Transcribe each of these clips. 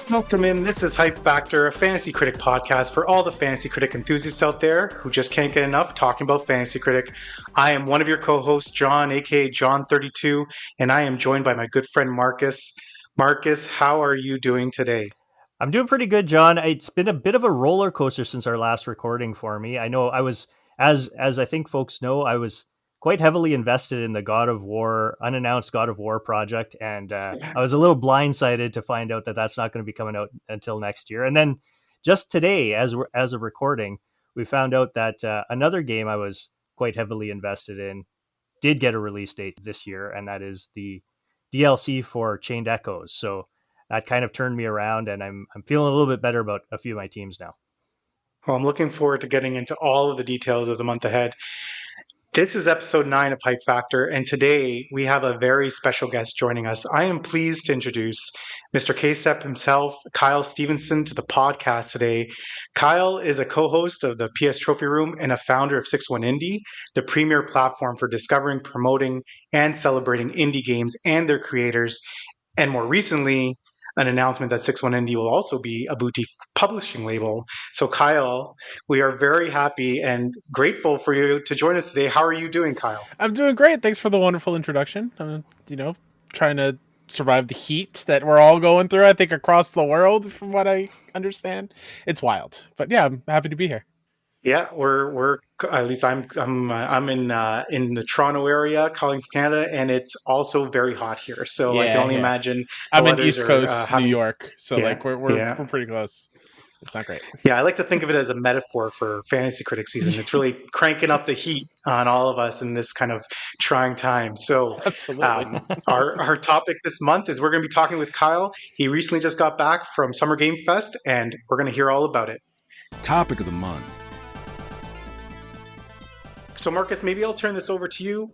Welcome in. This is Hype Factor, a Fantasy Critic podcast for all the Fantasy Critic enthusiasts out there who just can't get enough talking about Fantasy Critic. I am one of your co-hosts, John, aka John32, and I am joined by my good friend Marcus. Marcus, how are you doing today? I'm doing pretty good, John. It's been a bit of a roller coaster since our last recording for me. I know I was, as I think folks know, I was quite heavily invested in the unannounced God of War project, and I was a little blindsided to find out that that's not going to be coming out until next year. And then just today, as of recording, we found out that another game I was quite heavily invested in did get a release date this year, and that is the DLC for Chained Echoes. So that kind of turned me around, and I'm feeling a little bit better about a few of my teams now. Well, I'm looking forward to getting into all of the details of the month ahead. This is episode 9 of Hype Factor, and today we have a very special guest joining us. I am pleased to introduce Mr. K-Step himself, Kyle Stephenson, to the podcast today. Kyle is a co-host of the PS Trophy Room and a founder of SixOneIndie, the premier platform for discovering, promoting, and celebrating indie games and their creators. And more recently, an announcement that SixOneIndie will also be a boutique publishing label. So Kyle, we are very happy and grateful for you to join us today. How are you doing, Kyle? I'm doing great. Thanks for the wonderful introduction. I'm, trying to survive the heat that we're all going through, I think, across the world, from what I understand. It's wild. But yeah, I'm happy to be here. Yeah, we're at least I'm in the Toronto area, calling from Canada, and it's also very hot here. So I can only imagine. I'm in East Coast, New York, so we're pretty close. It's not great. Yeah, I like to think of it as a metaphor for Fantasy Critic season. It's really cranking up the heat on all of us in this kind of trying time. So absolutely. Our topic this month is we're going to be talking with Kyle. He recently just got back from Summer Game Fest, and we're going to hear all about it. Topic of the month. So Marcus, maybe I'll turn this over to you.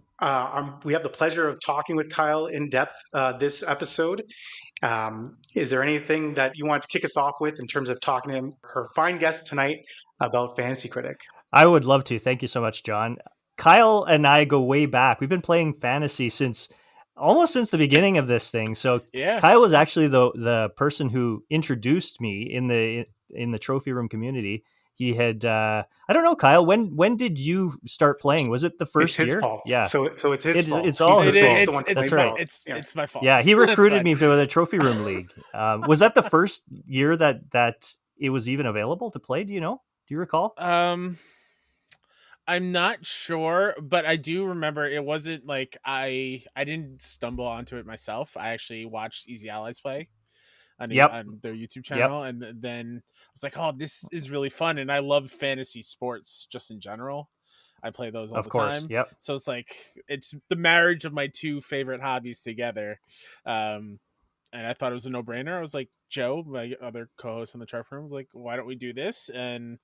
We have the pleasure of talking with Kyle in depth this episode. Is there anything that you want to kick us off with in terms of talking to him, her fine guest tonight, about Fantasy Critic? I would love to. Thank you so much, John. Kyle and I go way back. We've been playing fantasy almost since the beginning of this thing. So yeah. Kyle was actually the person who introduced me in the Trophy Room community. He had I don't know, Kyle, when did you start playing? Was it the first year? It's his fault. Yeah. So it's his fault. It's all his fault. That's right. It's my fault. Yeah, he recruited me for the Trophy Room League. Was that the first year that it was even available to play? Do you know? Do you recall? I'm not sure, but I do remember it wasn't like I didn't stumble onto it myself. I actually watched Easy Allies play on their YouTube channel, and then I was like, oh, this is really fun. And I love fantasy sports just in general. I play those all the time. Yep. So it's like, it's the marriage of my two favorite hobbies together. And I thought it was a no-brainer. I was like, Joe, my other co-host in the Trophy Room, was like, why don't we do this? And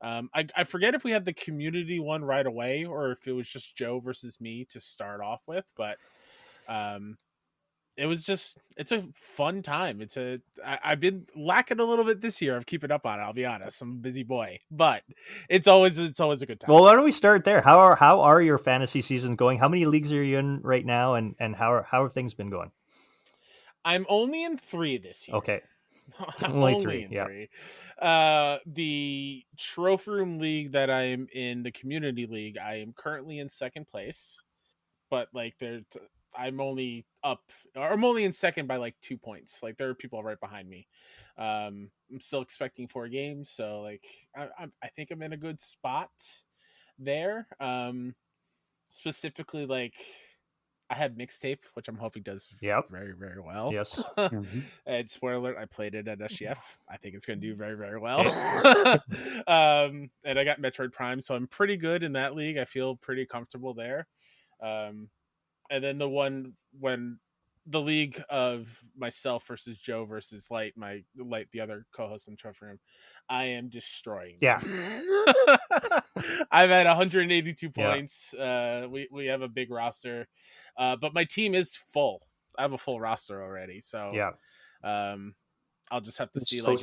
I forget if we had the community one right away or if it was just Joe versus me to start off with, but it's a fun time. I've been lacking a little bit this year of keeping up on it. I'll be honest. I'm a busy boy, but it's always a good time. Well, why don't we start there? How are your fantasy seasons going? How many leagues are you in right now? And how have things been going? I'm only in 3 this year. Okay. Only 3. Yeah. The Trophy Room League that I'm in, the Community League, I am currently in 2nd place, but like I'm only in second by like 2 points. Like there are people right behind me. I'm still expecting 4 games, so like I think I'm in a good spot there. Specifically, like I had Mixtape, which I'm hoping does very, very well. Yes. And spoiler alert, I played it at SGF. I think it's going to do very, very well. And I got Metroid Prime, so I'm pretty good in that league. I feel pretty comfortable there. And then the league of myself versus Joe versus Light, the other co-host in the Trophy Room, I am destroying. Yeah. I'm at 182 points. We have a big roster, but my team is full. I have a full roster already. So I'll just have to see I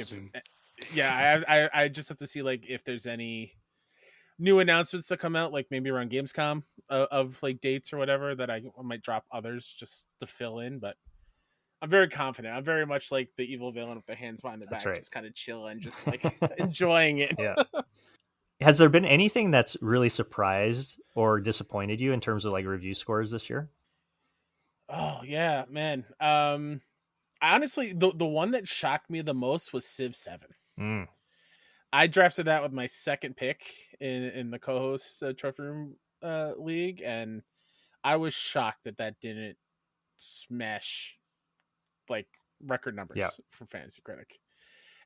just have to see like if there's any new announcements to come out, like maybe around Gamescom of like dates or whatever that I might drop others just to fill in. But I'm very confident. I'm very much like the evil villain with their hands behind their back, just kind of chilling, just like enjoying it. Yeah. Has there been anything that's really surprised or disappointed you in terms of like review scores this year? Oh yeah, man. Honestly, the one that shocked me the most was Civ 7. I drafted that with my second pick in the co-host trophy room league, and I was shocked that didn't smash like record numbers for Fantasy Critic.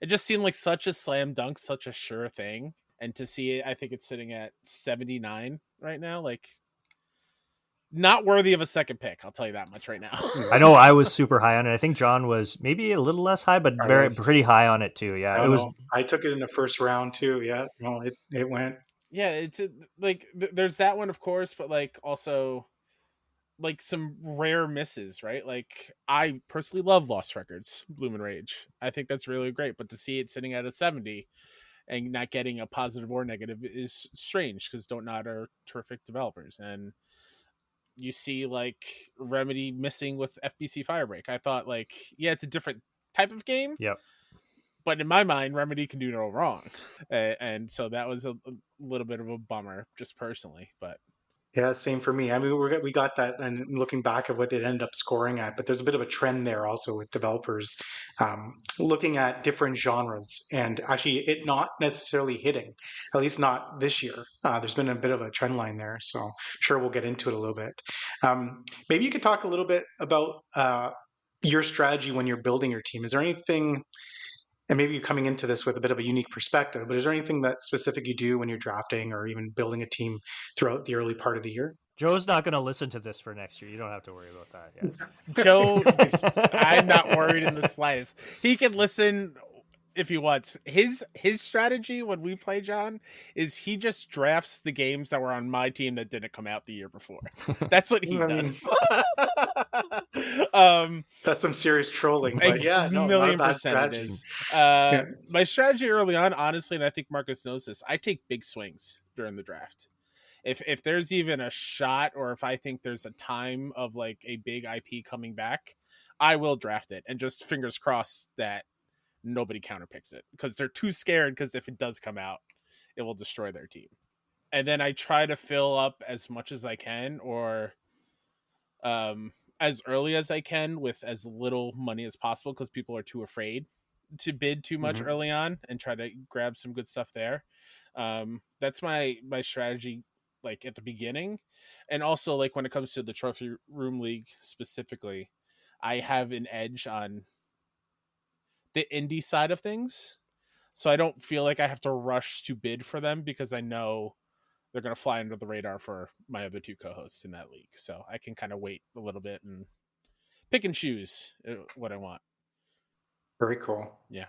It just seemed like such a slam dunk, such a sure thing. And to see it, I think it's sitting at 79 right now. Like, not worthy of a second pick. I'll tell you that much right now. I know I was super high on it. I think John was maybe a little less high, but pretty high on it too. Yeah, it was. I took it in the first round too. Yeah, no, it went. Yeah, it's like there's that one, of course, but like also like some rare misses, right? Like I personally love Lost Records, Bloom and Rage. I think that's really great, but to see it sitting at a 70 and not getting a positive or negative is strange because Don't Nod are terrific developers. And you see like Remedy missing with FBC Firebreak. I thought like, yeah, it's a different type of game. Yep. But in my mind, Remedy can do no wrong. And so that was a little bit of a bummer just personally, but yeah, same for me. I mean, we got that, and looking back at what it ended up scoring at, but there's a bit of a trend there also with developers looking at different genres and actually it not necessarily hitting, at least not this year. There's been a bit of a trend line there, so I'm sure we'll get into it a little bit. Maybe you could talk a little bit about your strategy when you're building your team. Is there anything? And maybe you're coming into this with a bit of a unique perspective, but is there anything that specific you do when you're drafting or even building a team throughout the early part of the year? Joe's not going to listen to this for next year. You don't have to worry about that. Yeah. Joe, I'm not worried in the slightest. He can listen if he wants. His strategy when we play, John, is he just drafts the games that were on my team that didn't come out the year before. That's what he does. That's some serious trolling, but yeah, no, not a bad strategy. My strategy early on, honestly, and I think Marcus knows this, I take big swings during the draft. If there's even a shot, or if I think there's a time of like a big IP coming back, I will draft it and just fingers crossed that nobody counterpicks it because they're too scared, because if it does come out, it will destroy their team. And then I try to fill up as much as I can, or as early as I can with as little money as possible, because people are too afraid to bid too much early on, and try to grab some good stuff there. That's my strategy, like at the beginning. And also like when it comes to the trophy room league specifically, I have an edge on the indie side of things, so I don't feel like I have to rush to bid for them, because I know they're going to fly under the radar for my other two co-hosts in that league. So I can kind of wait a little bit and pick and choose what I want. Very cool. Yeah.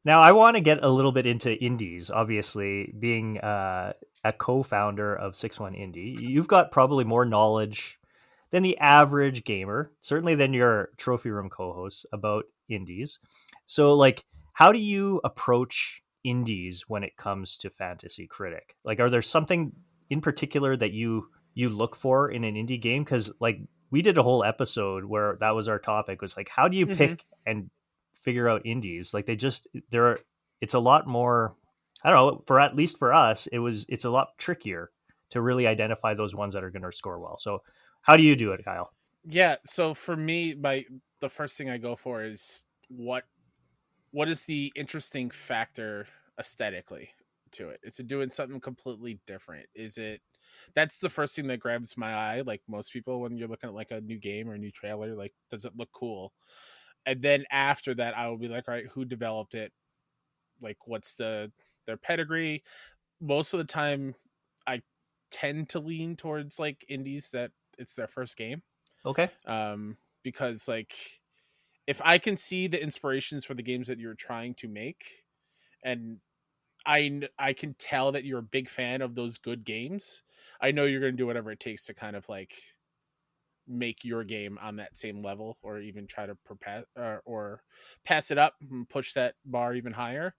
Now I want to get a little bit into indies. Obviously, being a co-founder of SixOneIndie, you've got probably more knowledge than the average gamer, certainly than your trophy room co-hosts, about indies. So like, how do you approach indies when it comes to Fantasy Critic? Like, are there something in particular that you look for in an indie game? Because like we did a whole episode where that was our topic, was like, how do you pick and figure out indies? Like it's a lot more, I don't know, for at least for us, it's a lot trickier to really identify those ones that are going to score well. So how do you do it, Kyle? Yeah, so for me, the first thing I go for is what is the interesting factor aesthetically to it? Is it doing something completely different? That's the first thing that grabs my eye, like most people, when you're looking at like a new game or a new trailer, like, does it look cool? And then after that, I will be like, all right, who developed it? Like, what's their pedigree? Most of the time, I tend to lean towards like indies that it's their first game. Okay. Because like, if I can see the inspirations for the games that you're trying to make, and I can tell that you're a big fan of those good games, I know you're going to do whatever it takes to kind of like make your game on that same level, or even try to or pass it up and push that bar even higher.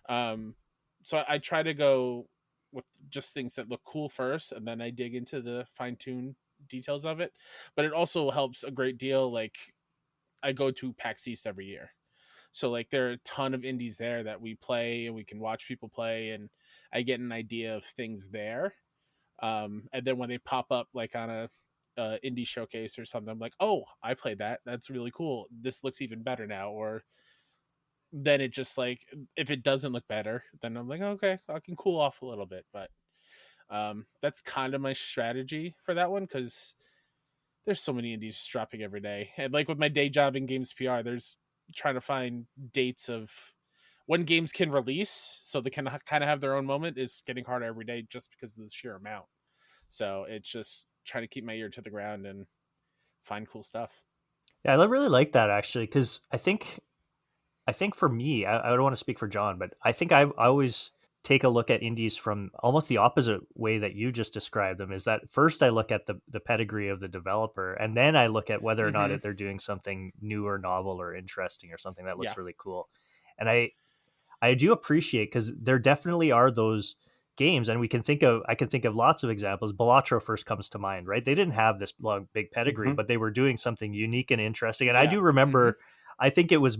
So I try to go with just things that look cool first, and then I dig into the fine-tuned details of it. But it also helps a great deal, like, I go to PAX East every year. So like there are a ton of indies there that we play and we can watch people play, and I get an idea of things there. And then when they pop up like on a indie showcase or something, I'm like, oh, I played that. That's really cool. This looks even better now. Or then it just like, if it doesn't look better, then I'm like, okay, I can cool off a little bit. But that's kind of my strategy for that one, because there's so many indies dropping every day. And like with my day job in games PR, there's trying to find dates of when games can release so they can kind of have their own moment is getting harder every day just because of the sheer amount. So it's just trying to keep my ear to the ground and find cool stuff. Yeah, I really like that actually, because I think for me, I don't want to speak for John, but I think I always take a look at indies from almost the opposite way that you just described them. Is that first I look at the pedigree of the developer, and then I look at whether or not they're doing something new or novel or interesting or something that looks really cool. And I do appreciate, because there definitely are those games, and I can think of lots of examples. Balatro first comes to mind, right? They didn't have this long, big pedigree, but they were doing something unique and interesting. And I do remember, I think it was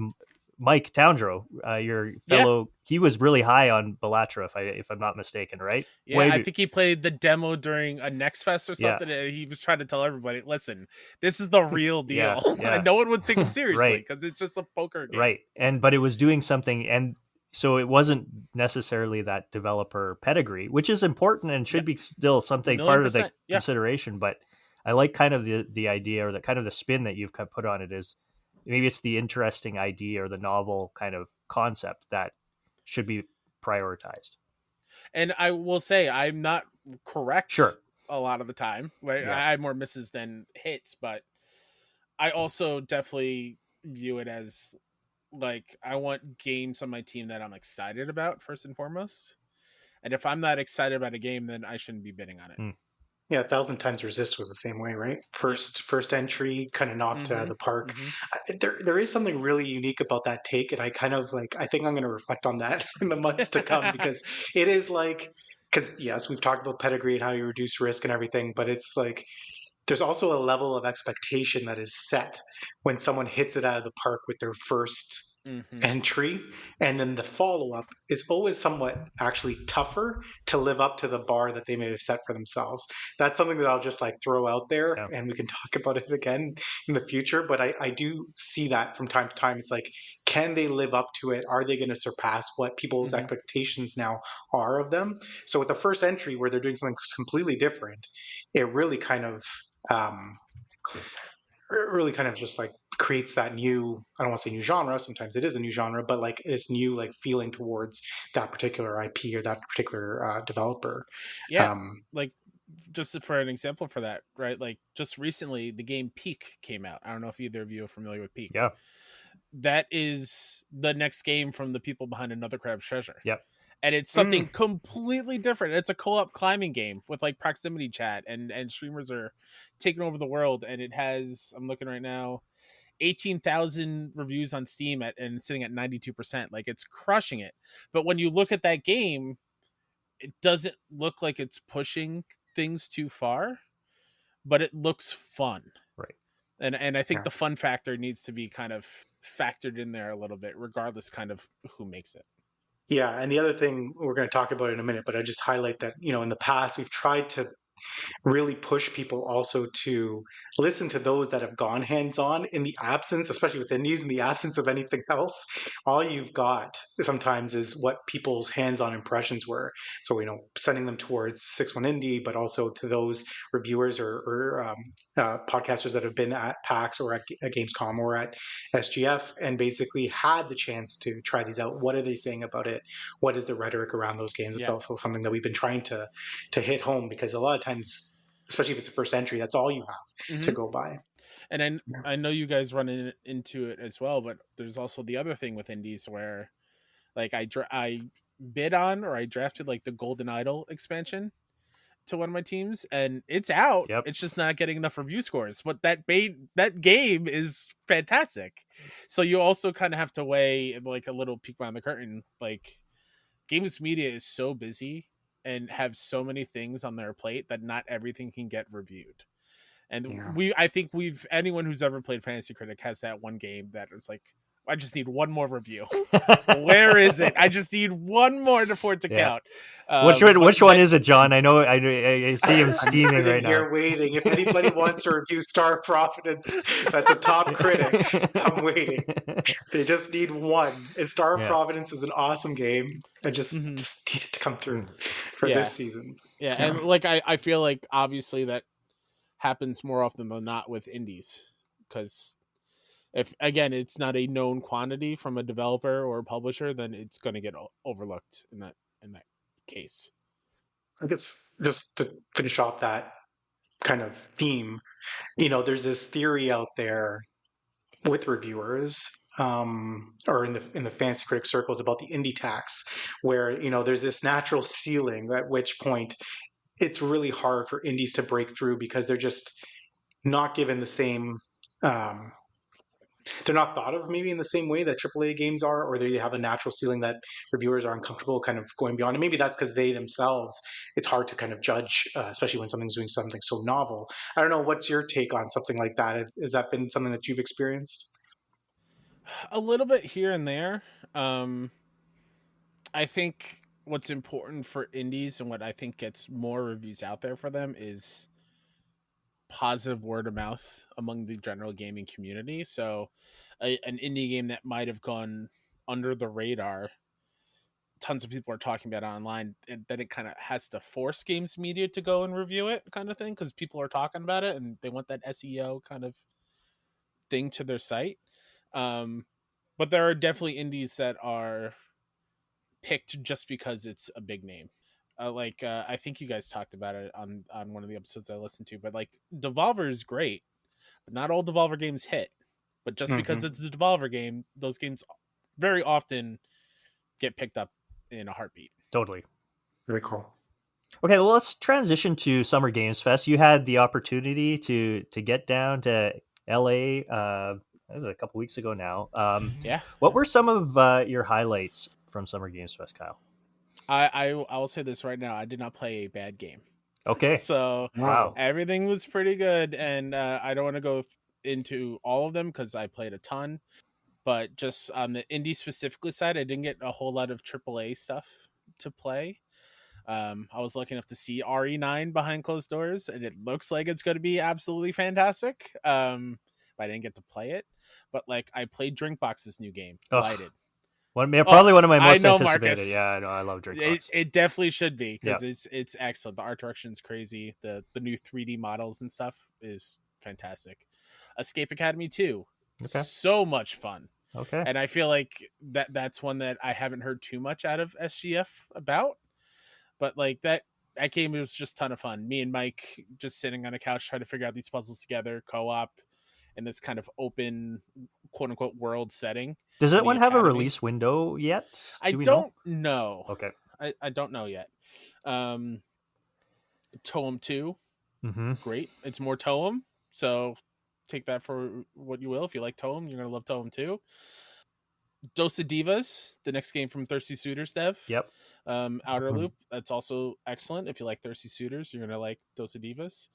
Mike Towndrow, your fellow, he was really high on Balatro, if I'm not mistaken, right? Yeah, I think he played the demo during a Next Fest or something, and he was trying to tell everybody, listen, this is the real deal. And no one would take him seriously because it's just a poker game. Right. But it was doing something, and so it wasn't necessarily that developer pedigree, which is important and should be still something part of the consideration. But I like kind of the idea, or the kind of the spin that you've put on it, is maybe it's the interesting idea or the novel kind of concept that should be prioritized. And I will say I'm not correct a lot of the time. Right? I have more misses than hits, but I also definitely view it as like I want games on my team that I'm excited about first and foremost. And if I'm not excited about a game, then I shouldn't be bidding on it. Yeah, 1,000 Times Resist was the same way, right? First entry, kind of knocked out of the park. There is something really unique about that take, and I kind of like. I think I'm going to reflect on that in the months to come, because it is like, because yes, we've talked about pedigree and how you reduce risk and everything, but it's like there's also a level of expectation that is set when someone hits it out of the park with their first entry, and then the follow-up is always somewhat actually tougher to live up to the bar that they may have set for themselves. That's something that I'll just like throw out there, and we can talk about it again in the future, but I do see that from time to time. It's like, can they live up to it? Are they going to surpass what people's expectations now are of them? So with the first entry where they're doing something completely different, it really kind of just like creates that new, I don't want to say new genre, sometimes it is a new genre, but like this new like feeling towards that particular IP or that particular developer. Like just for an example for that, right? Like just recently the game Peak came out. I don't know if either of you are familiar with Peak. That is the next game from the people behind Another Crab's Treasure. And it's something completely different. It's a co-op climbing game with like proximity chat, and streamers are taking over the world. And it has, I'm looking right now, 18,000 reviews on Steam and sitting at 92%. Like it's crushing it. But when you look at that game, it doesn't look like it's pushing things too far, but it looks fun. Right. And I think the fun factor needs to be kind of factored in there a little bit, regardless kind of who makes it. Yeah, and the other thing we're going to talk about in a minute, but I just highlight that, in the past we've tried to really push people also to listen to those that have gone hands-on in the absence, especially with indies, in the absence of anything else. All you've got sometimes is what people's hands-on impressions were. So, sending them towards SixOneIndie, but also to those reviewers or podcasters that have been at PAX or at Gamescom or at SGF and basically had the chance to try these out. What are they saying about it? What is the rhetoric around those games? It's also something that we've been trying to hit home, because a lot of times, especially if it's a first entry, that's all you have to go by. And I know you guys run into it as well, but there's also the other thing with indies where like I bid on, or I drafted like the Golden Idol expansion to one of my teams, and it's out. It's just not getting enough review scores, but that game is fantastic. So you also kind of have to weigh like a little peek behind the curtain. Like games media is so busy and have so many things on their plate that not everything can get reviewed. And I think anyone who's ever played Fantasy Critic has that one game that is like, I just need one more review. Where is it? I just need one more for it to count. Which one is it, John? I know I see him steaming right now. Here waiting. If anybody wants to review Star of Providence, that's a top critic. I'm waiting. They just need one. And Star of Providence is an awesome game. I just need it to come through for this season. Yeah, and like I feel like obviously that happens more often than not with indies, because if again it's not a known quantity from a developer or a publisher, then it's going to get overlooked in that case. I guess just to finish off that kind of theme, there's this theory out there with reviewers, or in the fancy critic circles, about the indie tax, where there's this natural ceiling at which point it's really hard for indies to break through because they're just not given the same. They're not thought of maybe in the same way that AAA games are, or they have a natural ceiling that reviewers are uncomfortable kind of going beyond. And maybe that's because they themselves, it's hard to kind of judge, especially when something's doing something so novel. I don't know. What's your take on something like that? Has that been something that you've experienced? A little bit here and there. I think what's important for indies and what I think gets more reviews out there for them is positive word of mouth among the general gaming community. So an indie game that might have gone under the radar, tons of people are talking about it online, and then it kind of has to force games media to go and review it, kind of thing, because people are talking about it and they want that SEO kind of thing to their site. But there are definitely indies that are picked just because it's a big name. I think you guys talked about it on one of the episodes I listened to, but like Devolver is great, but not all Devolver games hit. But just because it's a Devolver game, those games very often get picked up in a heartbeat. Totally. Very cool. Okay, well, let's transition to Summer Games Fest. You had the opportunity to get down to LA. That was a couple weeks ago now. What were some of your highlights from Summer Games Fest, Kyle? I will say this right now. I did not play a bad game. Okay. So everything was pretty good. And I don't want to go into all of them because I played a ton. But just on the indie specifically side, I didn't get a whole lot of AAA stuff to play. I was lucky enough to see RE9 behind closed doors, and it looks like it's going to be absolutely fantastic. But I didn't get to play it. But like I played Drinkbox's new game, Lighted. Probably one of my most anticipated. Marcus, yeah, I know. I love Drinkbox. It definitely should be because it's excellent. The art direction's crazy. The new 3D models and stuff is fantastic. Escape Academy 2, so much fun. Okay, and I feel like that's one that I haven't heard too much out of SGF about, but like that game was just a ton of fun. Me and Mike just sitting on a couch trying to figure out these puzzles together, co-op, in this kind of open, quote unquote, world setting. Does that one have a release window yet? I don't know. Okay. I don't know yet. Toem 2. Great. It's more Toem. So take that for what you will. If you like Toem, you're going to love Toem 2. Dose of Divas, the next game from Thirsty Suitors dev. Yep. Outer Loop, that's also excellent. If you like Thirsty Suitors, you're going to like Dose of Divas.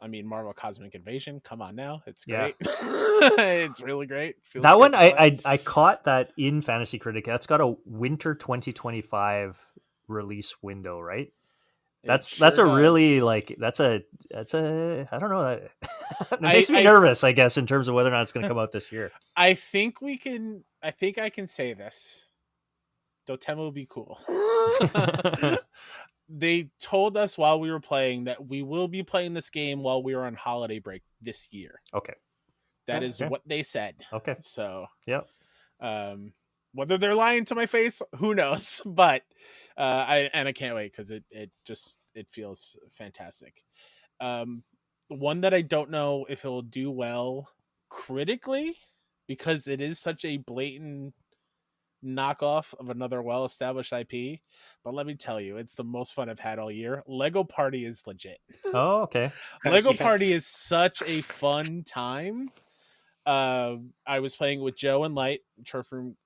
I mean, Marvel Cosmic Invasion. Come on now, it's great. Yeah. It's really great. Feels that great one, I caught that in Fantasy Critic. That's got a winter 2025 release window, right? That's a really that's a I don't know. It makes me nervous, I guess, in terms of whether or not it's going to come out this year. I think I can say this. Dotemu will be cool. They told us while we were playing that we will be playing this game while we are on holiday break this year. Okay. That is what they said. Okay. So, yep. Whether they're lying to my face, who knows? But I can't wait because it feels fantastic. One that I don't know if it will do well critically because it is such a blatant knockoff of another well-established IP, but let me tell you, it's the most fun I've had all year. Lego Party is legit. Oh, okay. Lego Party is such a fun time. I was playing with Joe and Light, Turf Room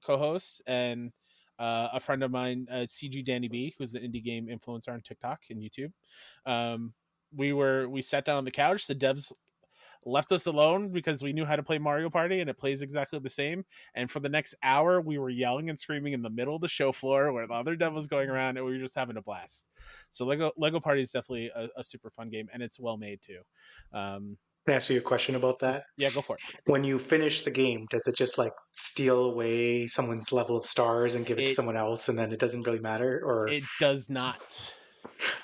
co-hosts, and a friend of mine, CG Danny B, who's the indie game influencer on TikTok and YouTube. we sat down on the couch. The devs left us alone because we knew how to play Mario Party, and it plays exactly the same. And for the next hour, we were yelling and screaming in the middle of the show floor where the other dev was going around, and we were just having a blast. So Lego Party is definitely a super fun game, and it's well made too. Can I ask you a question about that? Yeah, go for it. When you finish the game, does it just like steal away someone's level of stars and give it to someone else, and then it doesn't really matter? Or it does not.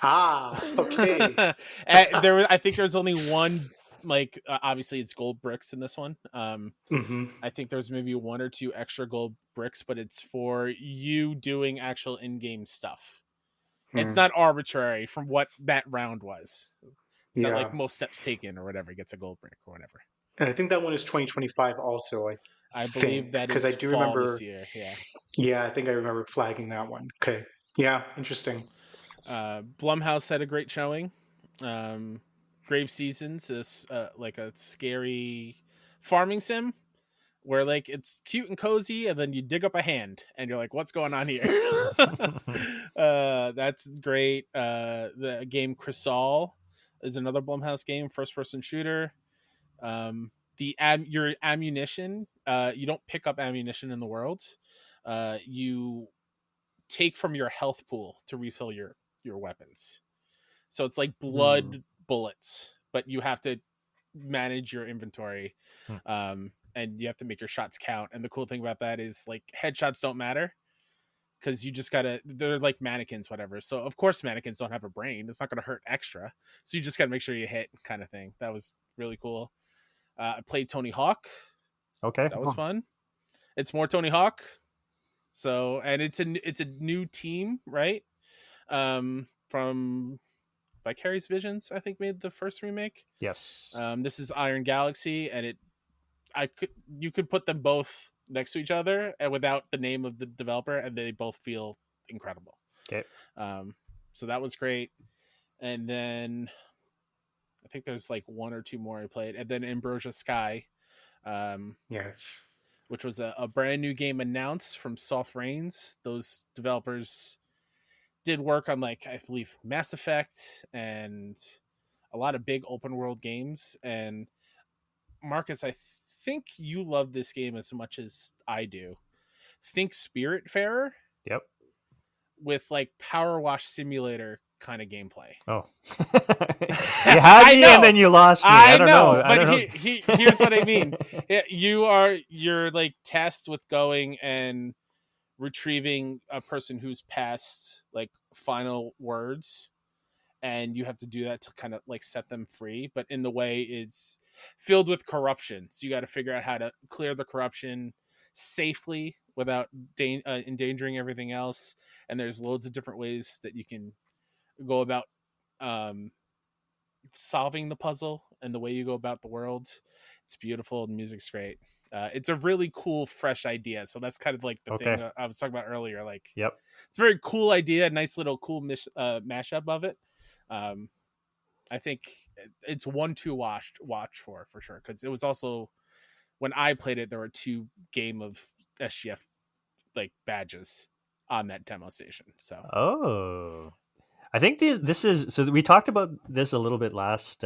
Okay. I think there's only one. Like obviously it's gold bricks in this one. I think there's maybe 1 or 2 extra gold bricks, but it's for you doing actual in-game stuff. It's not arbitrary from what that round was. It's not like most steps taken or whatever gets a gold brick or whatever. And I think that one is 2025 also. I believe that is because I do fall remember this year. Yeah. Yeah, I think I remember flagging that one. Okay. Yeah, interesting. Blumhouse had a great showing. Grave Seasons is like a scary farming sim where like it's cute and cozy, and then you dig up a hand and you're like, what's going on here? That's great. The game Crisol is another Blumhouse game, first person shooter. Your ammunition, you don't pick up ammunition in the world. You take from your health pool to refill your weapons. So it's like blood bullets, but you have to manage your inventory. And you have to make your shots count. And the cool thing about that is like headshots don't matter because you just gotta, they're like mannequins, whatever. So of course mannequins don't have a brain. It's not going to hurt extra. So you just gotta make sure you hit, kind of thing. That was really cool. I played Tony Hawk. Okay. That was fun. It's more Tony Hawk. So, and it's a new team, right? From Vicarious Visions, I think, made the first remake. Yes. This is Iron Galaxy, and you could put them both next to each other and without the name of the developer, and they both feel incredible. Okay. So that was great. And then I think there's like 1 or 2 more I played, and then Ambrosia Sky. Yes. Which was a brand new game announced from Soft Rains. Those developers did work on, like, I believe Mass Effect and a lot of big open world games. And Marcus, I think you love this game as much as I do. Think Spiritfarer. Yep. With like Power Wash Simulator kind of gameplay. Oh. You had me and then you lost me. I don't know. But here's what I mean. You're like tasked with going and retrieving a person who's passed like final words, and you have to do that to kind of like set them free, but in the way it's filled with corruption. So you got to figure out how to clear the corruption safely without endangering everything else. And there's loads of different ways that you can go about solving the puzzle and the way you go about the world. It's beautiful. The music's great. It's a really cool, fresh idea. So that's kind of like the thing I was talking about earlier. Like, yep, it's a very cool idea. Nice little cool mashup of it. I think it's one to watch for sure. Because it was also, when I played it, there were 2 game of SGF like badges on that demo station. So I think this is, so we talked about this a little bit last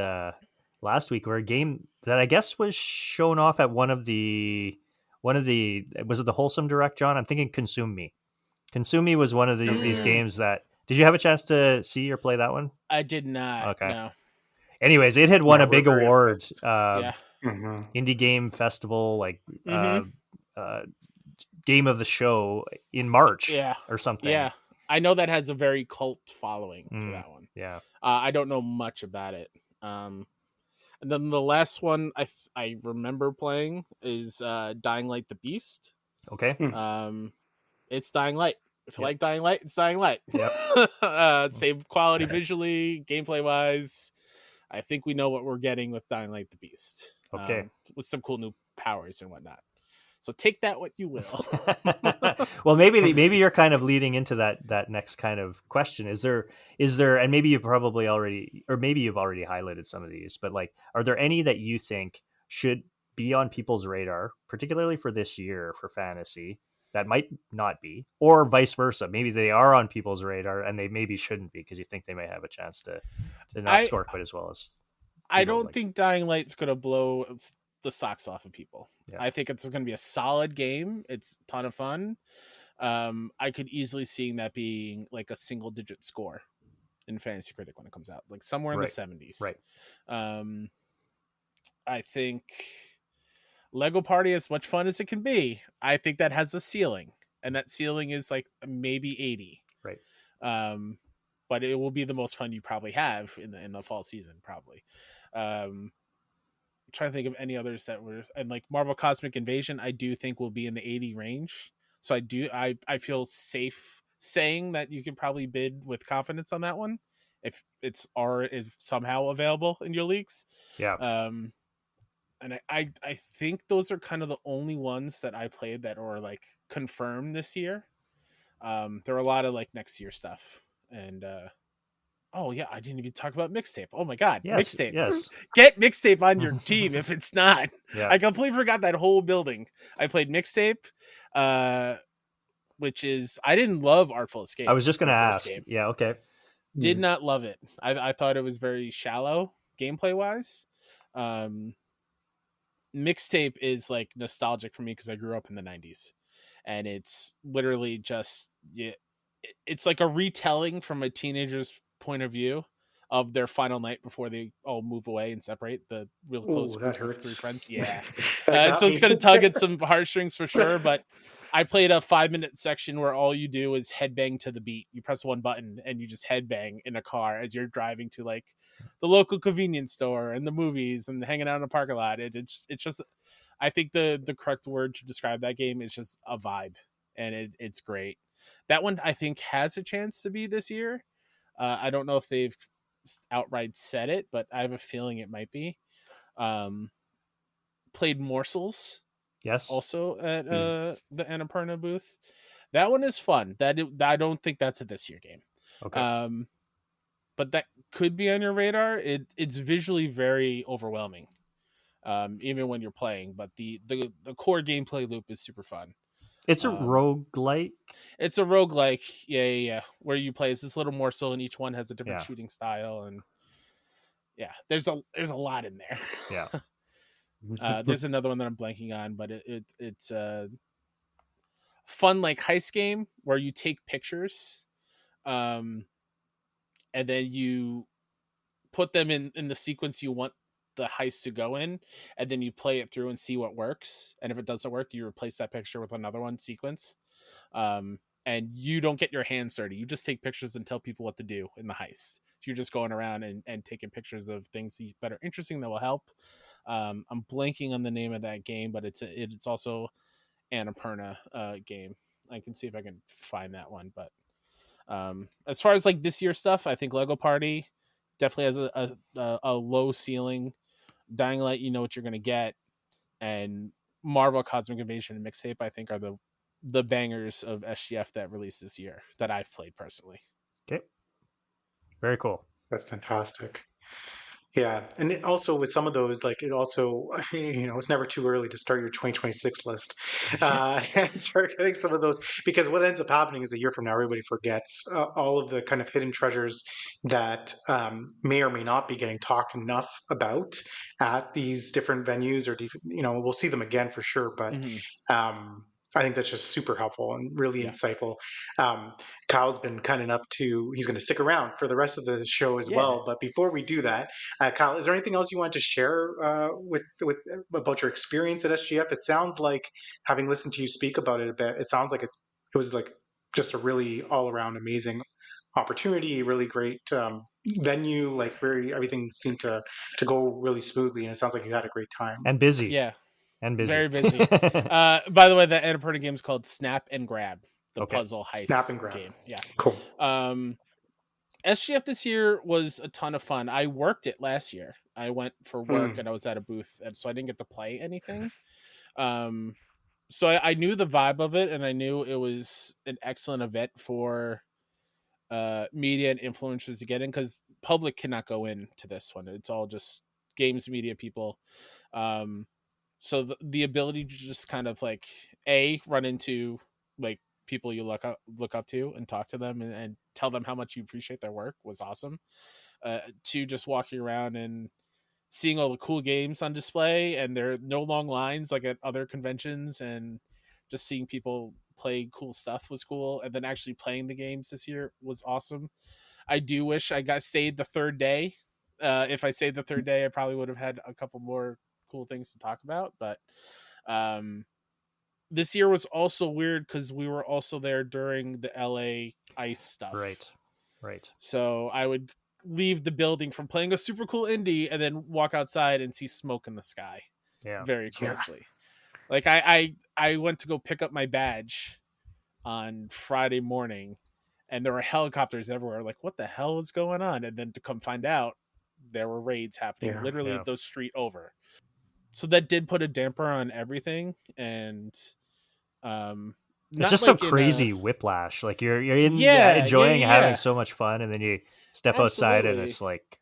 week, where a game that I guess was shown off at one of the was it the Wholesome Direct, John? I'm thinking Consume Me. Consume Me was one of these games that, did you have a chance to see or play that one? I did not. Okay. No. Anyways, it had won a big award. Indie Game Festival, like game of the show in March or something. Yeah. I know that has a very cult following to that one. Yeah. I don't know much about it. And then the last one I remember playing is Dying Light the Beast. Okay. It's Dying Light. If you like Dying Light, it's Dying Light. Yep. Same quality visually, gameplay wise. I think we know what we're getting with Dying Light the Beast. Okay. With some cool new powers and whatnot. So take that what you will. Well, maybe you're kind of leading into that next kind of question. Is there, and maybe you've probably already, or maybe you've already highlighted some of these, but like, are there any that you think should be on people's radar, particularly for this year for fantasy, that might not be, or vice versa. Maybe they are on people's radar and they maybe shouldn't be because you think they might have a chance to not score quite as well as. I don't think Dying Light's going to blow the socks off of people. Yeah. I think it's going to be a solid game. It's a ton of fun. I could easily see that being like a single digit score in Fantasy Critic when it comes out, like somewhere in the 70s. Right. I think Lego Party, as much fun as it can be, I think that has a ceiling, and that ceiling is like maybe 80. Right. But it will be the most fun you probably have in the fall season, probably. I'm trying to think of any others that were, and like Marvel Cosmic Invasion, I do think will be in the 80 range. So I feel safe saying that you can probably bid with confidence on that one if it's if somehow available in your leagues. Yeah. And I think those are kind of the only ones that I played that are like confirmed this year. There are a lot of like next year stuff, and oh yeah, I didn't even talk about Mixtape. Oh my god, yes, Mixtape! Yes, Get Mixtape on your team if it's not. Yeah. I completely forgot that whole building. I played Mixtape, which is I didn't love Artful Escape. I was just gonna ask. Game. Yeah, okay. Did not love it. I thought it was very shallow gameplay wise. Mixtape is like nostalgic for me because I grew up in the 90s, and it's literally just it's like a retelling from a teenager's point of view of their final night before they all move away and separate, the real close group of 3 friends. Yeah. So it's going to tug at some heartstrings for sure, but I played a 5-minute section where all you do is headbang to the beat. You press one button and you just headbang in a car as you're driving to like the local convenience store and the movies and hanging out in a parking lot. It's just, I think the correct word to describe that game is just a vibe, and it's great. That one I think has a chance to be this year. I don't know if they've outright said it, but I have a feeling it might be. Played Morsels. Yes. Also at the Annapurna booth. That one is fun. I don't think that's a this year game. Okay. But that could be on your radar. It's visually very overwhelming, even when you're playing. But the core gameplay loop is super fun. It's a roguelike. It's a roguelike, yeah. Where you play as this little morsel, and each one has a different shooting style, and yeah, there's a lot in there. Yeah. There's another one that I'm blanking on, but it's a fun like heist game where you take pictures, and then you put them in the sequence you want the heist to go in, and then you play it through and see what works. And if it doesn't work, you replace that picture with another one sequence. And you don't get your hands dirty. You just take pictures and tell people what to do in the heist. So you're just going around and taking pictures of things that are interesting that will help. I'm blanking on the name of that game, but it's also Annapurna game. I can see if I can find that one. But as far as like this year stuff, I think Lego Party definitely has a low ceiling. Dying Light, you know what you're going to get, and Marvel Cosmic Invasion and Mixtape, I think, are the bangers of SGF that released this year that I've played personally. Okay, very cool. That's fantastic. Yeah, and also with some of those, like it also, it's never too early to start your 2026 list and start getting some of those, because what ends up happening is a year from now, everybody forgets all of the kind of hidden treasures that may or may not be getting talked enough about at these different venues, or we'll see them again for sure, but I think that's just super helpful and really insightful. Kyle's been kind enough he's going to stick around for the rest of the show as well. But before we do that, Kyle, is there anything else you want to share with about your experience at SGF? It sounds like, having listened to you speak about it a bit, it sounds like it was like just a really all around amazing opportunity, really great venue, like everything seemed to go really smoothly, and it sounds like you had a great time. And busy. Yeah. And busy. Very busy. By the way, the Annapurna game is called Snap and Grab, the puzzle heist Snap and Grab game. Yeah. Cool. SGF this year was a ton of fun. I worked it last year. I went for work and I was at a booth, and so I didn't get to play anything. So I knew the vibe of it, and I knew it was an excellent event for media and influencers to get in, because public cannot go into this one. It's all just games media people. So the ability to just kind of like run into like people you look up to and talk to them and tell them how much you appreciate their work was awesome. To just walking around and seeing all the cool games on display, and there are no long lines like at other conventions, and just seeing people play cool stuff was cool. And then actually playing the games this year was awesome. I do wish I got stayed the third day. If I stayed the third day, I probably would have had a couple more cool things to talk about. But this year was also weird because we were also there during the LA ice stuff. Right. So I would leave the building from playing a super cool indie and then walk outside and see smoke in the sky. Yeah. Very closely. Like I went to go pick up my badge on Friday morning, and there were helicopters everywhere. Like, what the hell is going on? And then to come find out, there were raids happening literally the street over. So that did put a damper on everything. And it's just like some crazy whiplash. Like you're enjoying having so much fun, and then you step outside and it's like,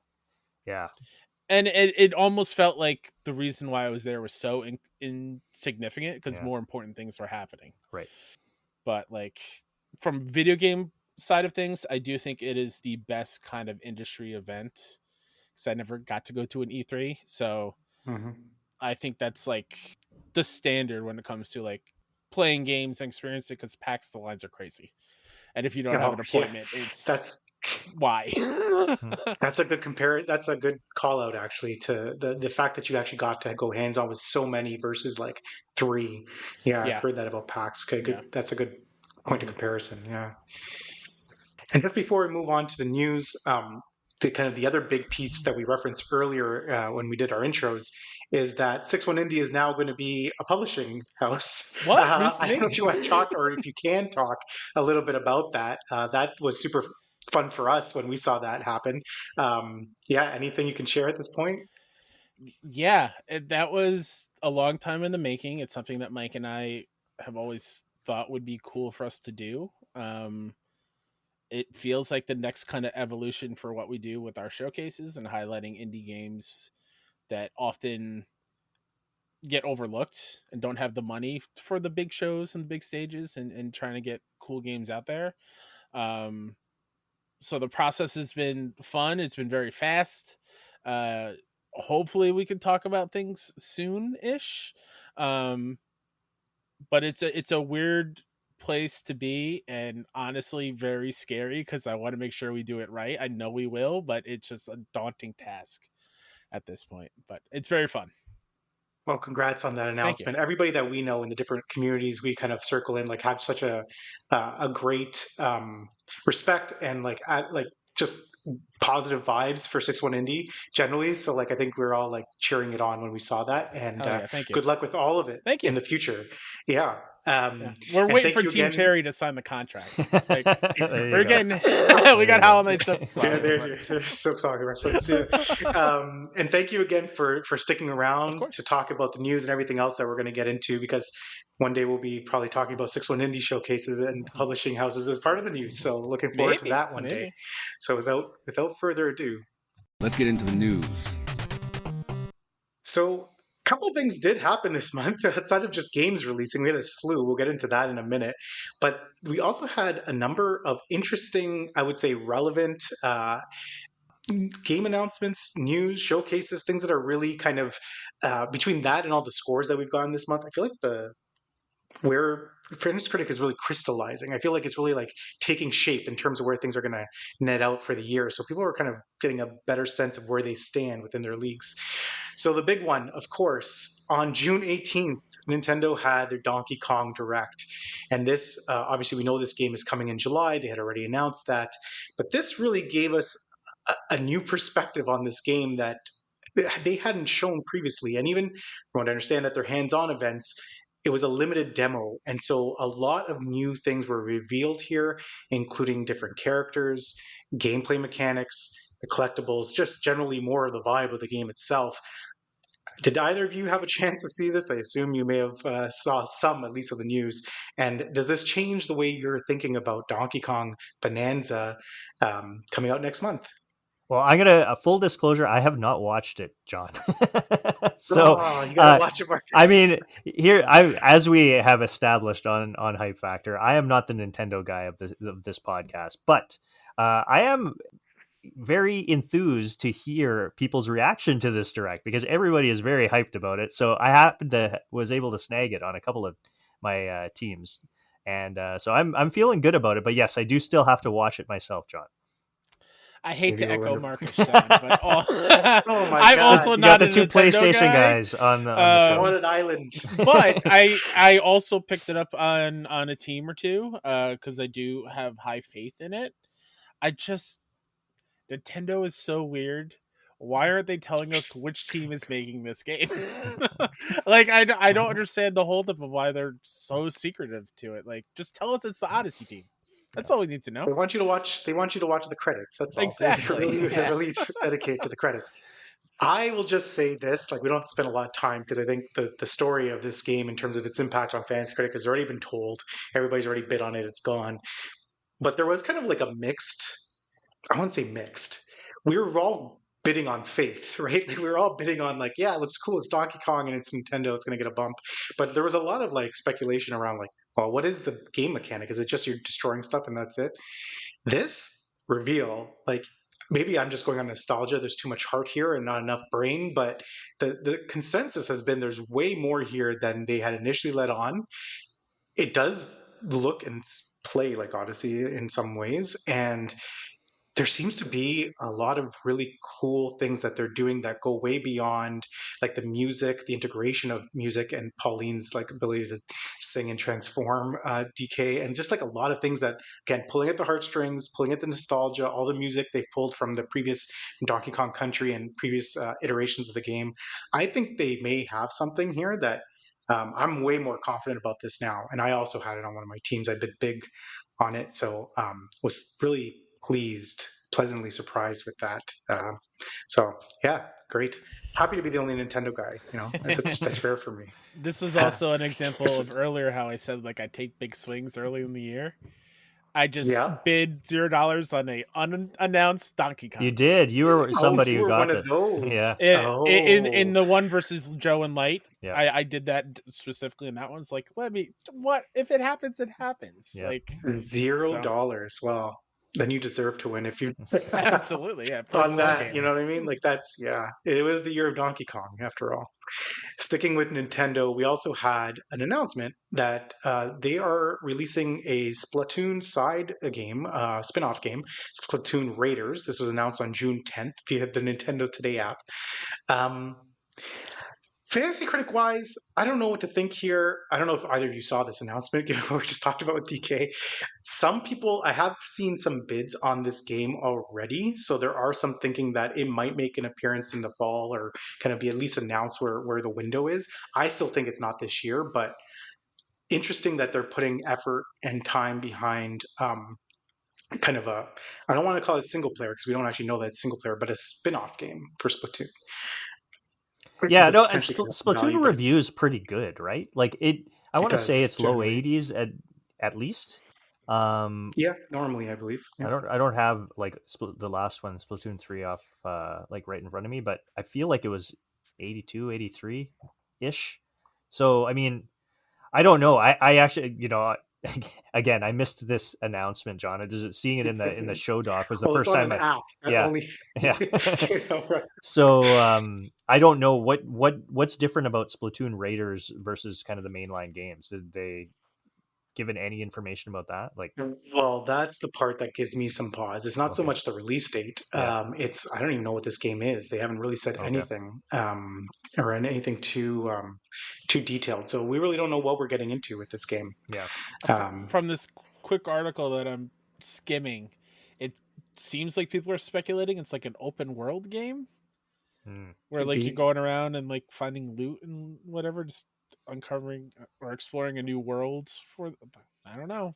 and it almost felt like the reason why I was there was so insignificant because more important things were happening. Right. But like from video game side of things, I do think it is the best kind of industry event because I never got to go to an E3. So I think that's like the standard when it comes to like playing games and experience it, because PAX, the lines are crazy. And if you don't have an appointment, that's why. That's a good That's a good call out actually, to the fact that you actually got to go hands on with so many versus like 3. I've heard that about PAX. Okay, good. That's a good point of comparison. And just before we move on to the news, the other big piece that we referenced earlier when we did our intros is that 61Indie is now going to be a publishing house. What? I don't know if you want to talk, or if you can talk a little bit about that. That was super fun for us when we saw that happen. Anything you can share at this point? That was a long time in the making. It's something that Mike and I have always thought would be cool for us to do. It feels like the next kind of evolution for what we do with our showcases and highlighting indie games that often get overlooked and don't have the money for the big shows and the big stages, and trying to get cool games out there. So the process has been fun. It's been very fast. Hopefully we can talk about things soon-ish. But it's a weird place to be, and honestly very scary because I want to make sure we do it right. I know we will, but it's just a daunting task at this point. But it's very fun. Well, congrats on that announcement. Everybody that we know in the different communities we kind of circle in, like, have such a great respect and just positive vibes for 61Indie generally. So like, I think we're all like cheering it on when we saw that, and good luck with all of it in the future. We're waiting for Team Cherry to sign the contract. Like, we're getting we got Hollow Knight stuff. There's so sorry reference. And thank you again for sticking around to talk about the news and everything else that we're going to get into, because one day we'll be probably talking about 61Indie showcases and publishing houses as part of the news. So looking forward to that one day. So without further ado, let's get into the news. So a couple of things did happen this month outside of just games releasing. We had a slew. We'll get into that in a minute. But we also had a number of interesting, I would say, relevant game announcements, news, showcases, things that are really kind of between that and all the scores that we've gotten this month. I feel like where Fantasy Critic is really crystallizing. I feel like it's really like taking shape in terms of where things are going to net out for the year. So people are kind of getting a better sense of where they stand within their leagues. So the big one, of course, on June 18th, Nintendo had their Donkey Kong Direct. And this, obviously we know this game is coming in July. They had already announced that. But this really gave us a new perspective on this game that they hadn't shown previously. And even from what I understand at their hands-on events, it was a limited demo, and so a lot of new things were revealed here, including different characters, gameplay mechanics, the collectibles, just generally more of the vibe of the game itself. Did either of you have a chance to see this? I assume you may have saw some, at least, of the news. And does this change the way you're thinking about Donkey Kong Bonanza coming out next month? Well, I'm gonna full disclosure. I have not watched it, John. So, Oh, you gotta watch it, I Marcus. mean, here, as we have established on Hype Factor, I am not the Nintendo guy of this podcast, but I am very enthused to hear people's reaction to this direct because everybody is very hyped about it. So I happened to was able to snag it on a couple of my teams, and so I'm feeling good about it. But yes, I do still have to watch it myself, John. I hate Maybe to we'll echo end up. Marcus, Sean, but Oh my I'm God. also You got not the a two Nintendo PlayStation guy. guys on the show. What an island. But I also picked it up on a team or two because I do have high faith in it. I just Nintendo is so weird. Why aren't they telling us which team is making this game? Like I don't understand the holdup of why they're so secretive to it. Like just tell us it's the Odyssey team. That's all we need to know. They want you to watch. They want you to watch the credits. That's all. Exactly. They're really dedicated to the credits. I will just say this: like, we don't have to spend a lot of time because I think the story of this game, in terms of its impact on Fantasy Critic, has already been told. Everybody's already bid on it. It's gone. But there was kind of like a mixed. I wouldn't say mixed. We were all bidding on faith, right? Like, we were all bidding on, like, yeah, it looks cool. It's Donkey Kong and it's Nintendo. It's going to get a bump. But there was a lot of like speculation around, like, well, what is the game mechanic? Is it just you're destroying stuff and that's it? This reveal, like, maybe I'm just going on nostalgia. There's too much heart here and not enough brain. But the consensus has been there's way more here than they had initially let on. It does look and play like Odyssey in some ways, and there seems to be a lot of really cool things that they're doing that go way beyond like the music, the integration of music, and Pauline's like ability to sing and transform DK, and just like a lot of things that, again, pulling at the heartstrings, pulling at the nostalgia, all the music they've pulled from the previous Donkey Kong Country and previous iterations of the game. I think they may have something here that I'm way more confident about this now, and I also had it on one of my teams. I bid big on it, so was really pleasantly surprised with that. So yeah, great. Happy to be the only Nintendo guy. That's rare for me. This was also an example of earlier how I said like I take big swings early in the year. I just Yeah. bid $0 on a unannounced Donkey Kong. You did. You were somebody you who were got one of those. Yeah. In the one versus Joe and Light, Yeah. I did that specifically in that one. It's like, what if it happens, it happens. Yeah. Like $0. Well, then you deserve to win if you absolutely, yeah. on that. You know what I mean? Like, that's, yeah. It was the year of Donkey Kong after all. Sticking with Nintendo, we also had an announcement that they are releasing a Splatoon side game, spin-off game, Splatoon Raiders. This was announced on June 10th via the Nintendo Today app. Fantasy Critic wise, I don't know what to think here. I don't know if either of you saw this announcement, given what we just talked about with DK. Some people, I have seen some bids on this game already. So there are some thinking that it might make an appearance in the fall or kind of be at least announced where the window is. I still think it's not this year, but interesting that they're putting effort and time behind kind of a, I don't want to call it single player because we don't actually know that it's single player, but a spin off game for Splatoon. Yeah, no, Splatoon review is pretty good, right? Like I want to say it's low generally. 80s at least. Yeah, normally I believe. Yeah. I don't have like the last one, Splatoon 3 off like right in front of me, but I feel like it was 82, 83 ish. So I mean, I don't know. I actually, again, I missed this announcement, John. Seeing it in the show doc was the first time. App. Yeah, only, yeah. right. So I don't know what's different about Splatoon Raiders versus kind of the mainline games. Did they given any information about that? Like, well, that's the part that gives me some pause. It's not so Okay. much the release date. Yeah. It's I don't even know what this game is. They haven't really said Okay. anything or anything too detailed. So we really don't know what we're getting into with this game. Yeah. From this quick article that I'm skimming, it seems like people are speculating it's like an open world game where like you're going around and like finding loot and whatever, just uncovering or exploring a new world for, I don't know.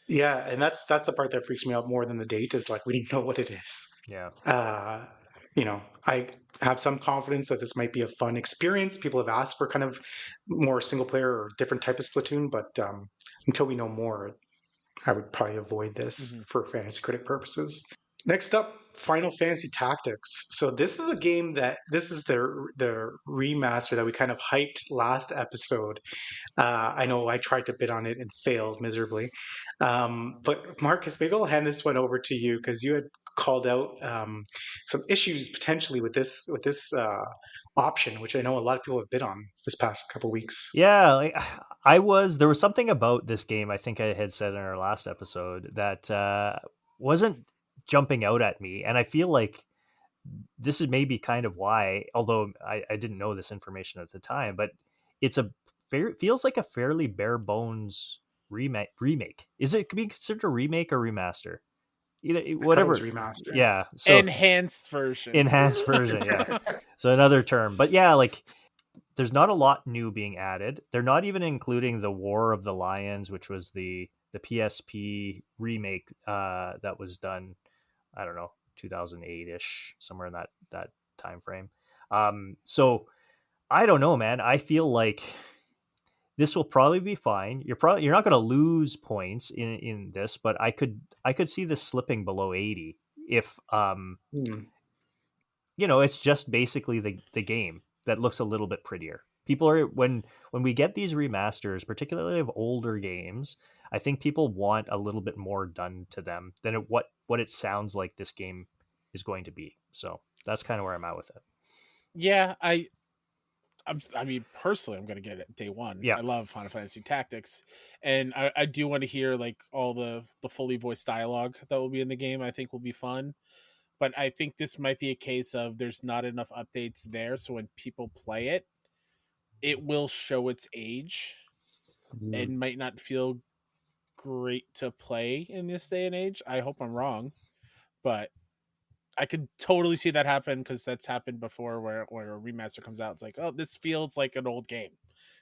Yeah, and that's the part that freaks me out more than the date is like we don't know what it is. Yeah. I have some confidence that this might be a fun experience. People have asked for kind of more single player or different type of Splatoon, but until we know more, I would probably avoid this for Fantasy Critic purposes. Next up, Final Fantasy Tactics. So this is a game that this is the remaster that we kind of hyped last episode. I know I tried to bid on it and failed miserably. But Marcus, maybe I'll hand this one over to you because you had called out some issues potentially with this option, which I know a lot of people have bid on this past couple weeks. Yeah, like, there was something about this game, I think I had said in our last episode, that wasn't jumping out at me. And I feel like this is maybe kind of why, although I didn't know this information at the time, but it feels like a fairly bare bones remake. Is it being considered a remake or remaster? I thought it was Whatever. remastered. Yeah. So enhanced version. enhanced version. Yeah. So another term, but yeah, like there's not a lot new being added. They're not even including the War of the Lions, which was the PSP remake that was done, I don't know, 2008-ish, somewhere in that time frame. So I don't know, man. I feel like this will probably be fine. You're not going to lose points in this, but I could see this slipping below 80 if it's just basically the game that looks a little bit prettier. People are when we get these remasters, particularly of older games, I think people want a little bit more done to them than what it sounds like this game is going to be. So that's kind of where I'm at with it. Yeah, I mean, personally, I'm going to get it day one. Yeah. I love Final Fantasy Tactics, and I do want to hear like all the fully voiced dialogue that will be in the game. I think will be fun, but I think this might be a case of there's not enough updates there, so when people play it, it will show its age and might not feel great to play in this day and age. I hope I'm wrong, but I could totally see that happen because that's happened before where a remaster comes out. It's like, oh, this feels like an old game.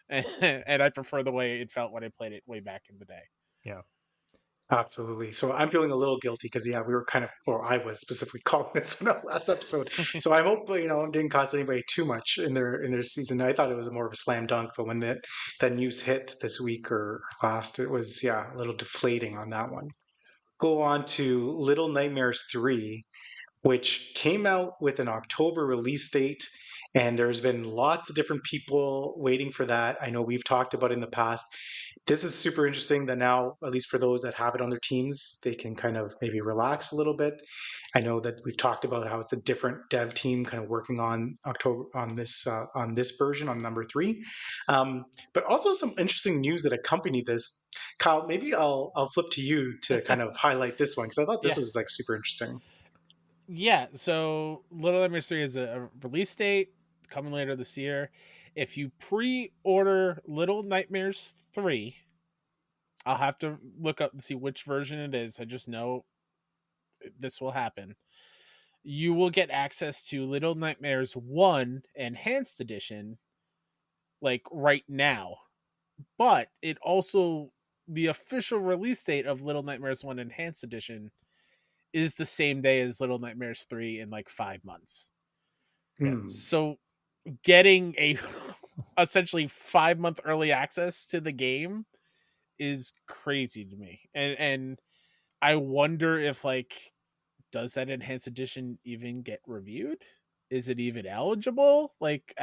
And I prefer the way it felt when I played it way back in the day. Yeah. Absolutely. So I'm feeling a little guilty because we were kind of, or I was specifically calling this one out last episode. So I hope it didn't cost anybody too much in their season. I thought it was more of a slam dunk, but when that news hit this week or last, it was a little deflating on that one. Go on to Little Nightmares 3, which came out with an October release date. And there's been lots of different people waiting for that. I know we've talked about it in the past. This is super interesting that now, at least for those that have it on their teams, they can kind of maybe relax a little bit. I know that we've talked about how it's a different dev team kind of working on October on this version on number 3, but also some interesting news that accompanied this. Kyle, maybe I'll flip to you to kind of highlight this one because I thought this was like super interesting. Yeah, so Little Nightmares 3 is a release date coming later this year. If you pre-order Little Nightmares 3, I'll have to look up and see which version it is. I just know this will happen. You will get access to Little Nightmares 1 Enhanced Edition like right now. But it also, the official release date of Little Nightmares 1 Enhanced Edition is the same day as Little Nightmares 3 in like 5 months. So getting a essentially 5-month early access to the game is crazy to me. And I wonder if like, does that enhanced edition even get reviewed? Is it even eligible? Like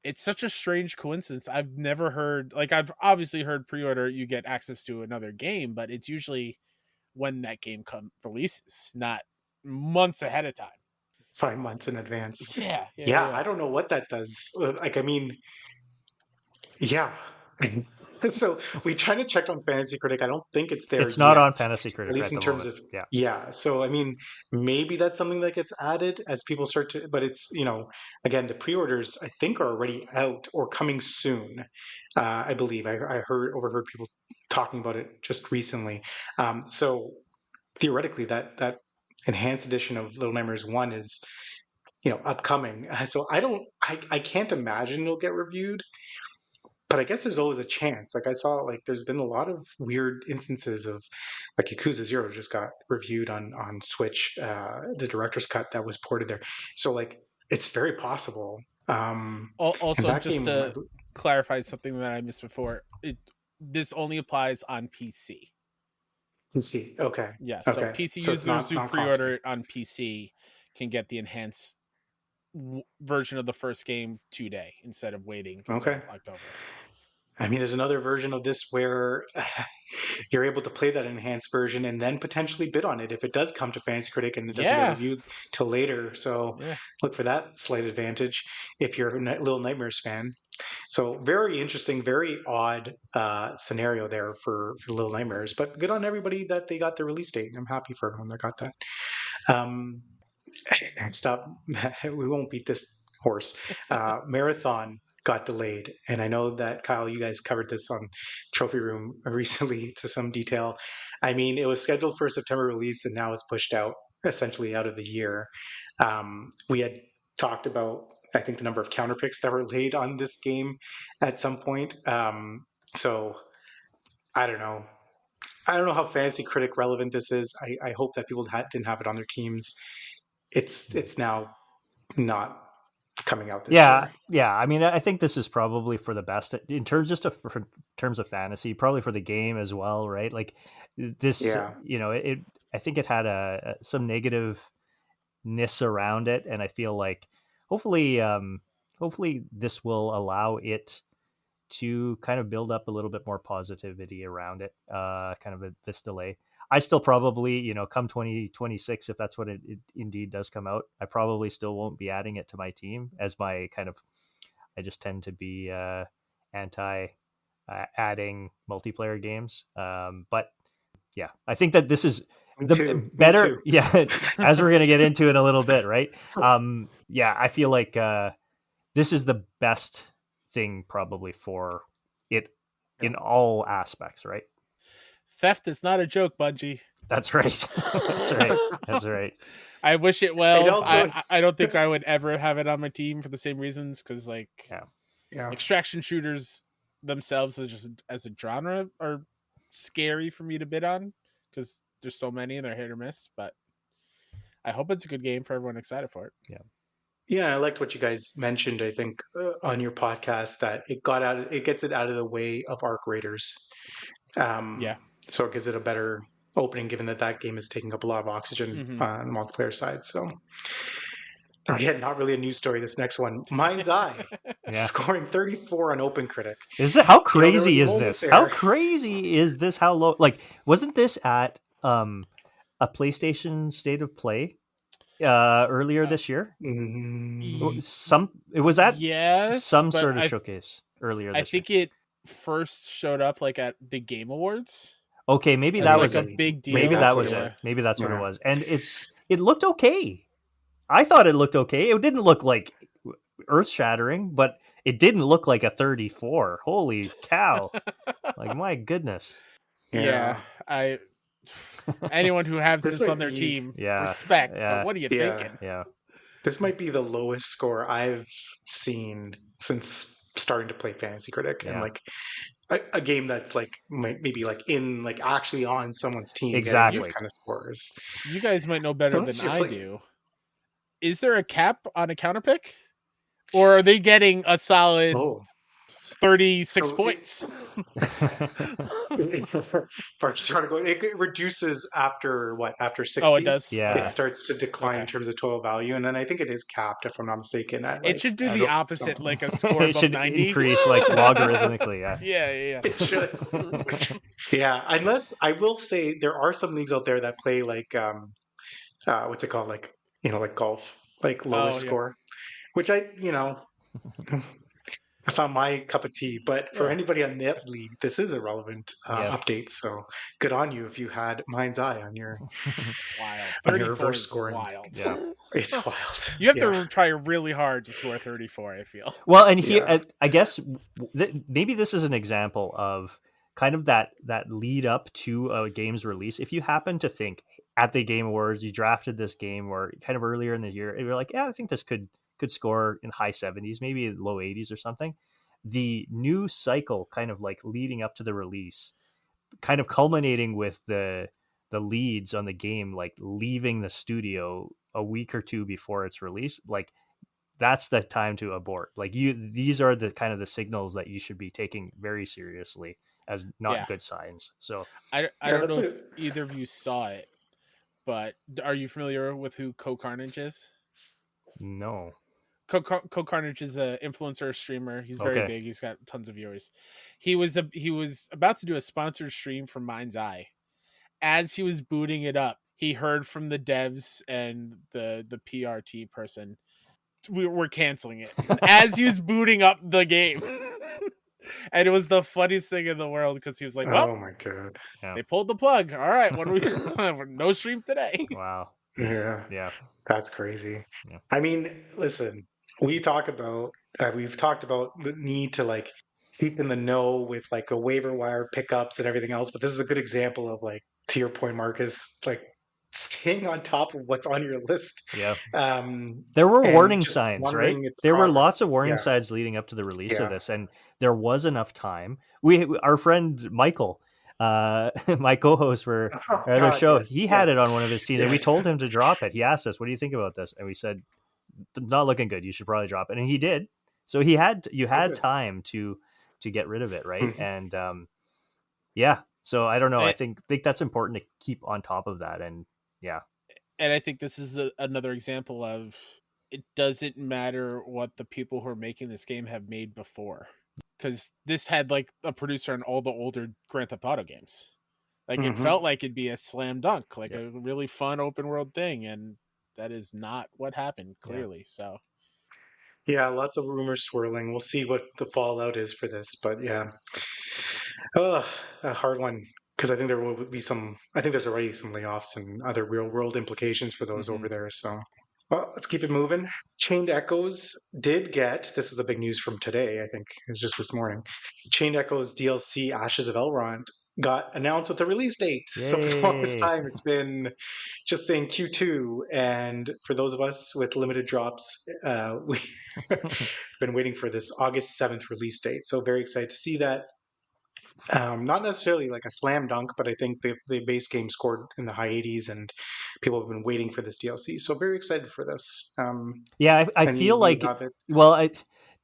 it's such a strange coincidence. I've never heard, like, I've obviously heard pre-order, you get access to another game, but it's usually when that game releases, not months ahead of time. 5 months in advance. Yeah. I don't know what that does. Like, I mean, yeah. So we tried to check on Fantasy Critic. I don't think it's there. It's not yet, on Fantasy Critic, at least in terms moment. of So I mean, maybe that's something that gets added as people start to. But it's again, the pre-orders I think are already out or coming soon. I believe I overheard people talking about it just recently. So theoretically, that enhanced edition of Little Nightmares 1 is upcoming. So I can't imagine it'll get reviewed. But I guess there's always a chance. Like I saw, like there's been a lot of weird instances of, like Yakuza 0 just got reviewed on Switch, the director's cut that was ported there. So like it's very possible. Also, just to clarify something that I missed before, this only applies on PC. PC. Okay. Yeah, so Okay. PC So it's users who not console. pre-order it on PC can get the enhanced version of the first game today instead of waiting Okay. until October. I mean, there's another version of this where you're able to play that enhanced version and then potentially bid on it if it does come to Fantasy Critic and it doesn't get Yeah. reviewed till later. So Yeah. look for that slight advantage if you're a Little Nightmares fan. So very interesting, very odd scenario there for Little Nightmares, but good on everybody that they got the release date. I'm happy for everyone that got that. Um, Stop. We won't beat this horse. Marathon got delayed, and I know that Kyle, you guys covered this on Trophy Room recently to some detail. I mean, it was scheduled for a September release, and now it's pushed out essentially out of the year. We had talked about, I think, the number of counter picks that were laid on this game at some point. So I don't know. I don't know how Fantasy Critic relevant this is. I hope that people didn't have it on their teams. It's now not coming out this year. Yeah. I mean, I think this is probably for the best in terms for terms of fantasy, probably for the game as well, right? Like this, Yeah. it. I think it had some negativeness around it, and I feel like hopefully, hopefully this will allow it to kind of build up a little bit more positivity around it. This delay. I still probably, come 2026, if that's what it indeed does come out, I probably still won't be adding it to my team as my I just tend to be anti adding multiplayer games. But yeah, I think that this is the better. Yeah, as we're going to get into in a little bit, right? Yeah, I feel like this is the best thing probably for it in all aspects, right? Theft is not a joke, Bungie. That's right. That's right. That's right. I wish it well. It also, I don't think I would ever have it on my team for the same reasons, because extraction shooters themselves as a genre are scary for me to bid on because there's so many and they're hit or miss. But I hope it's a good game for everyone excited for it. Yeah, I liked what you guys mentioned. I think on your podcast that it gets it out of the way of Arc Raiders. So it gives it a better opening, given that game is taking up a lot of oxygen on the multiplayer side. So again, not really a news story. This next one, Mind's Eye, scoring 34 on OpenCritic. Is it? How crazy is this? There. How crazy is this? How low? Like, wasn't this at a PlayStation State of Play earlier this year? It was at some sort of showcase earlier this year. I think it first showed up like at the Game Awards. Okay, maybe that was a big deal. Maybe that was it. Maybe that's what it was. And it looked okay. I thought it looked okay. It didn't look like earth-shattering, but it didn't look like a 34. Holy cow. Like, my goodness. Yeah. Anyone who has this on their team, respect. But what are you thinking? Yeah. This might be the lowest score I've seen since starting to play Fantasy Critic, and like a game that's like maybe like in like actually on someone's team. Exactly. These kind of scores. You guys might know better than I do. Is there a cap on a counter pick, or are they getting a solid 36 points? It reduces after 60. Oh, it does. Yeah, it starts to decline in terms of total value, and then I think it is capped, if I'm not mistaken. It should do the opposite, like a score above 90. Increase like logarithmically. Yeah. It should. Yeah, unless I will say there are some leagues out there that play like what's it called, like like golf, like lowest score, which it's not my cup of tea, but for anybody on Net League, this is a relevant update. So good on you if you had Mind's Eye on your wild. your reverse scoring. Wild. Yeah, it's wild. You have to try really hard to score 34. I feel. Well, and here I guess maybe this is an example of kind of that lead up to a game's release. If you happen to think at the Game Awards you drafted this game or kind of earlier in the year, and you're like, I think this could score in high 70s, maybe low 80s or something. The new cycle kind of like leading up to the release, kind of culminating with the leads on the game, like leaving the studio a week or two before its release, like that's the time to abort. Like these are the kind of the signals that you should be taking very seriously as not good signs. So I don't know if either of you saw it, but are you familiar with who Co-Carnage is? No. Co-Carnage is an influencer streamer. He's very big. He's got tons of viewers. He was about to do a sponsored stream for Mind's Eye. As he was booting it up, he heard from the devs and the PRT person, we're canceling it. As he was booting up the game. And it was the funniest thing in the world because he was like, well, oh my God. They pulled the plug. All right, what do we no stream today? Wow. Yeah. That's crazy. Yeah. I mean, listen, we've talked about the need to like keep in the know with like a waiver wire pickups and everything else, but this is a good example of like, to your point, Marcus, like staying on top of what's on your list. Yeah. There were warning signs, right? There were lots of warning yeah. signs leading up to the release of this, and there was enough time. Our friend Michael, my co-host for the show, he had it on one of his teams, and we told him to drop it. He asked us, "What do you think about this?" And we said, "It's not looking good. You should probably drop it." And he did. So you had time to get rid of it, right? And yeah. So I don't know. I think that's important to keep on top of that, and yeah. And I think this is another example of it doesn't matter what the people who are making this game have made before, because this had like a producer on all the older Grand Theft Auto games. Like it felt like it'd be a slam dunk, like a really fun open world thing, and that is not what happened clearly. So yeah, lots of rumors swirling. We'll see what the fallout is for this, but yeah, a hard one. Because I think there will be I think there's already some layoffs and other real world implications for those over there. So, well, let's keep it moving. Chained Echoes this is the big news from today, I think it was just this morning. Chained Echoes DLC Ashes of Elrond got announced with a release date. Yay. So for the longest time, it's been just saying Q2. And for those of us with limited drops, we've been waiting for this August 7th release date. So very excited to see that. Not necessarily like a slam dunk, but I think the base game scored in the high 80s, and people have been waiting for this DLC. So very excited for this. Yeah, I feel like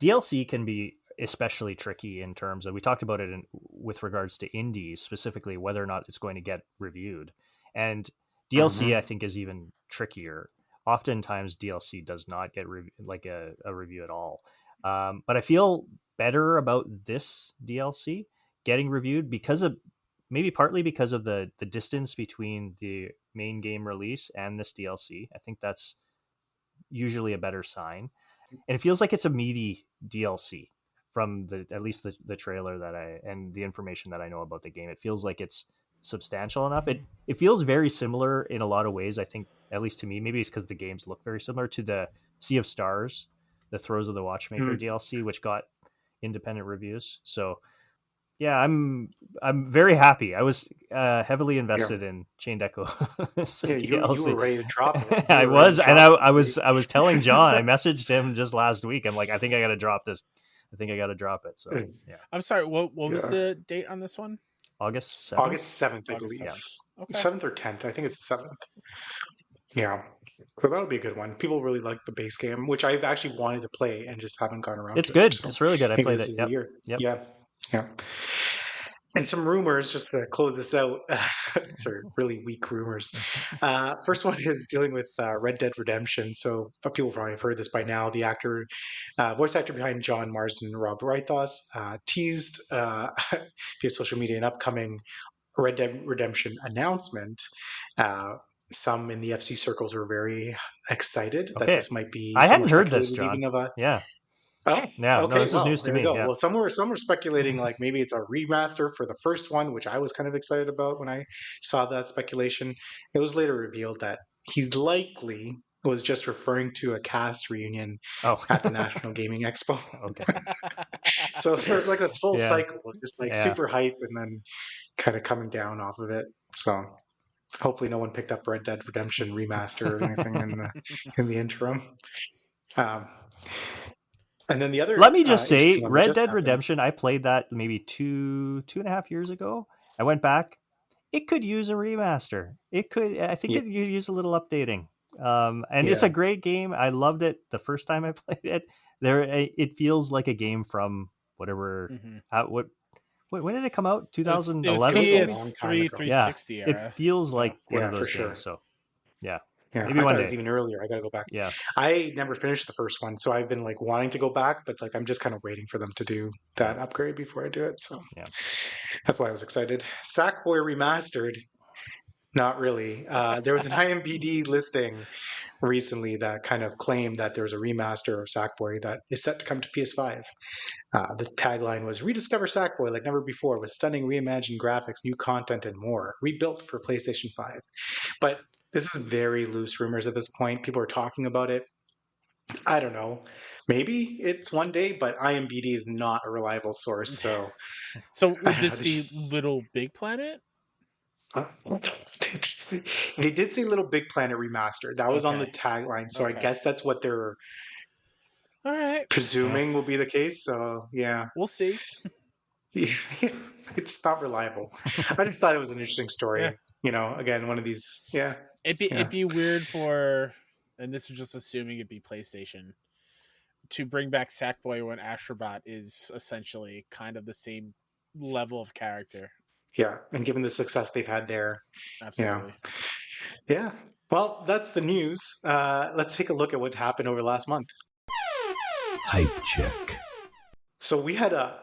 DLC can be especially tricky in terms of, we talked about it with regards to indies, specifically whether or not it's going to get reviewed, and DLC I think is even trickier. Oftentimes DLC does not get a review at all, but I feel better about this DLC getting reviewed partly because of the distance between the main game release and this DLC. I think that's usually a better sign, and it feels like it's a meaty DLC from at least the trailer and the information that I know about the game. It feels like it's substantial enough. It feels very similar in a lot of ways. I think, at least to me, maybe it's because the games look very similar to the Sea of Stars, the Throes of the Watchmaker DLC, which got independent reviews. So yeah, I'm very happy. I was heavily invested in Chained Echo. You were ready to drop it. I was telling John. I messaged him just last week. I'm like, I think I got to drop this. I think I got to drop it. So yeah. I'm sorry. What was the date on this one? August 7th? August 7th, I believe. 7th. Okay. 7th or 10th. I think it's the 7th. Yeah. So that'll be a good one. People really like the base game, which I've actually wanted to play and just haven't gone around. It's good. It's really good. I played it. Yep. Yeah. And some rumors, just to close this out. These are really weak rumors. First one is dealing with Red Dead Redemption. So people probably have heard this by now. The voice actor behind Jon Marsden, Rob Rythos, teased via social media an upcoming Red Dead Redemption announcement. Some in the FC circles were very excited that this might be. I hadn't heard this, John. Yeah. Oh, yeah. Okay. No, this is news to me. Yeah. Well, some were speculating like maybe it's a remaster for the first one, which I was kind of excited about when I saw that speculation. It was later revealed that he likely was just referring to a cast reunion at the National Gaming Expo. Okay. So there was like this full cycle of just like super hype and then kind of coming down off of it. So hopefully no one picked up Red Dead Redemption remaster or anything in the interim. And then the other. Let me just say, Red Dead Redemption. I played that maybe 2.5 years ago. I went back. It could use a remaster. It could. I think it could use a little updating. And it's a great game. I loved it the first time I played it. It feels like a game from whatever. Wait, when did it come out? It was 2011? It was a long time PS3 ago. 360 Yeah, era. it feels so. like one Yeah, of for those sure. games. So, yeah, Yeah, maybe I one thought it day. was even earlier. I gotta go back. Yeah, I never finished the first one, so I've been like wanting to go back, but like I'm just kind of waiting for them to do that upgrade before I do it. So yeah. that's why I was excited. Sackboy Remastered. Not really. There was an IMBD listing recently that kind of claimed that there was a remaster of Sackboy that is set to come to PS5. The tagline was "Rediscover Sackboy like never before with stunning reimagined graphics, new content, and more. Rebuilt for PlayStation 5." But this is very loose rumors at this point. People are talking about it. I don't know. Maybe it's one day, but IMBD is not a reliable source. So So I would don't this know. be Little Big Planet? They did say Little Big Planet remastered. That was on the Okay. tagline. So I Okay. guess that's what they're All right. presuming will be the case. So yeah. We'll see. It's not reliable. I just thought it was an interesting Yeah. story. Again, one of these. Yeah. It'd be weird for, and this is just assuming it'd be PlayStation, to bring back Sackboy when Astrobot is essentially kind of the same level of character. Yeah. And given the success they've had there, Absolutely. yeah. Well, that's the news. Let's take a look at what happened over the last month. Hype check. So we had a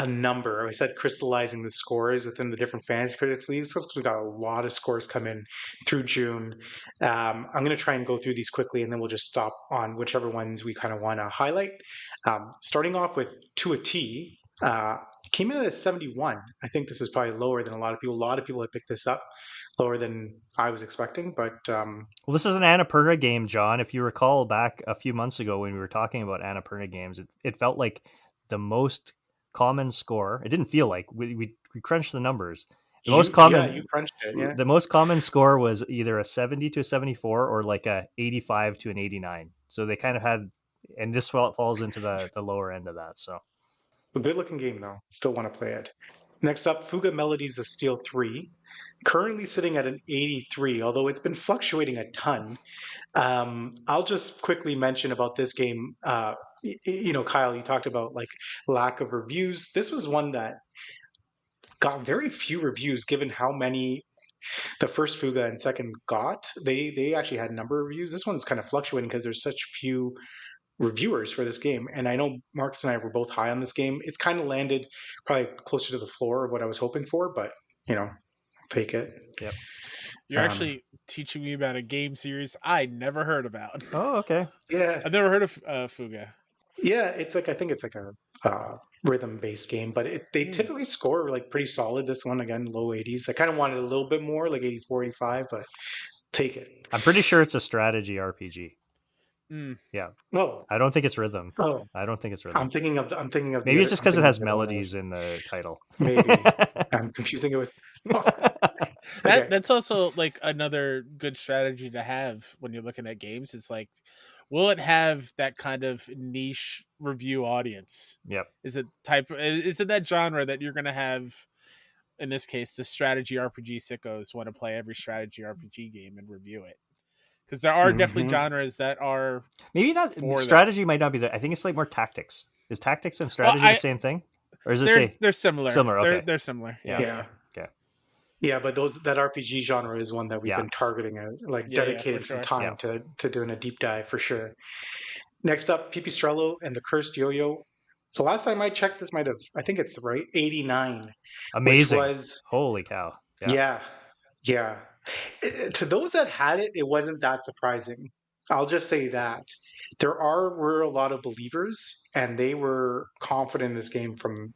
number. I said crystallizing the scores within the different Fantasy Critic leagues because we got a lot of scores come in through June. I'm going to try and go through these quickly, and then we'll just stop on whichever ones we kind of want to highlight. Starting off with To a T, came in at a 71. I think this is probably lower than a lot of people. A lot of people have picked this up, lower than I was expecting. But well, this is an Annapurna game, John. If you recall back a few months ago when we were talking about Annapurna games, it felt like the most common score. It didn't feel like we crunched the numbers. The most common, you crunched it. Yeah, the most common score was either a 70 to a 74 or like a 85 to an 89. So they kind of had, and this falls into the lower end of that. So a good looking game though. Still want to play it. Next up, Fuga Melodies of Steel 3, currently sitting at an 83, although it's been fluctuating a ton. I'll just quickly mention about this game. Kyle, you talked about like lack of reviews. This was one that got very few reviews given how many the first Fuga and second got. They actually had a number of reviews. This one's kind of fluctuating because there's such few reviewers for this game. And I know Marcus and I were both high on this game. It's kind of landed probably closer to the floor of what I was hoping for, but take it. Yep. You're actually teaching me about a game series I never heard about. Oh, okay. Yeah. I've never heard of Fuga. Yeah, it's like I think it's like a rhythm-based game, but they typically score like pretty solid. This one again, low 80s. I kind of wanted a little bit more, like 84, 85, but take it. I'm pretty sure it's a strategy RPG. Yeah. Oh, I don't think it's rhythm. Oh, I don't think it's rhythm. I'm thinking of. Maybe it's just because it has melodies in the title. Maybe I'm confusing it with. That's also like another good strategy to have when you're looking at games. It's like, will it have that kind of niche review audience? Yep. Is it that genre that you're going to have? In this case, the strategy RPG sickos want to play every strategy RPG game and review it. Because there are definitely genres that are maybe not strategy might not be that. I think it's like more tactics. Is tactics and strategy the same thing, or is it they're similar? Similar. Okay. They're similar. Yeah. Okay. Yeah, but that RPG genre is one that we've been targeting, dedicated some time to doing a deep dive for sure. Next up, Pipistrello and the Cursed Yo-Yo. The last time I checked, this might have, I think it's right, 89. Amazing. Which was, holy cow. Yeah. To those that had it, it wasn't that surprising. I'll just say that. There were a lot of believers, and they were confident in this game from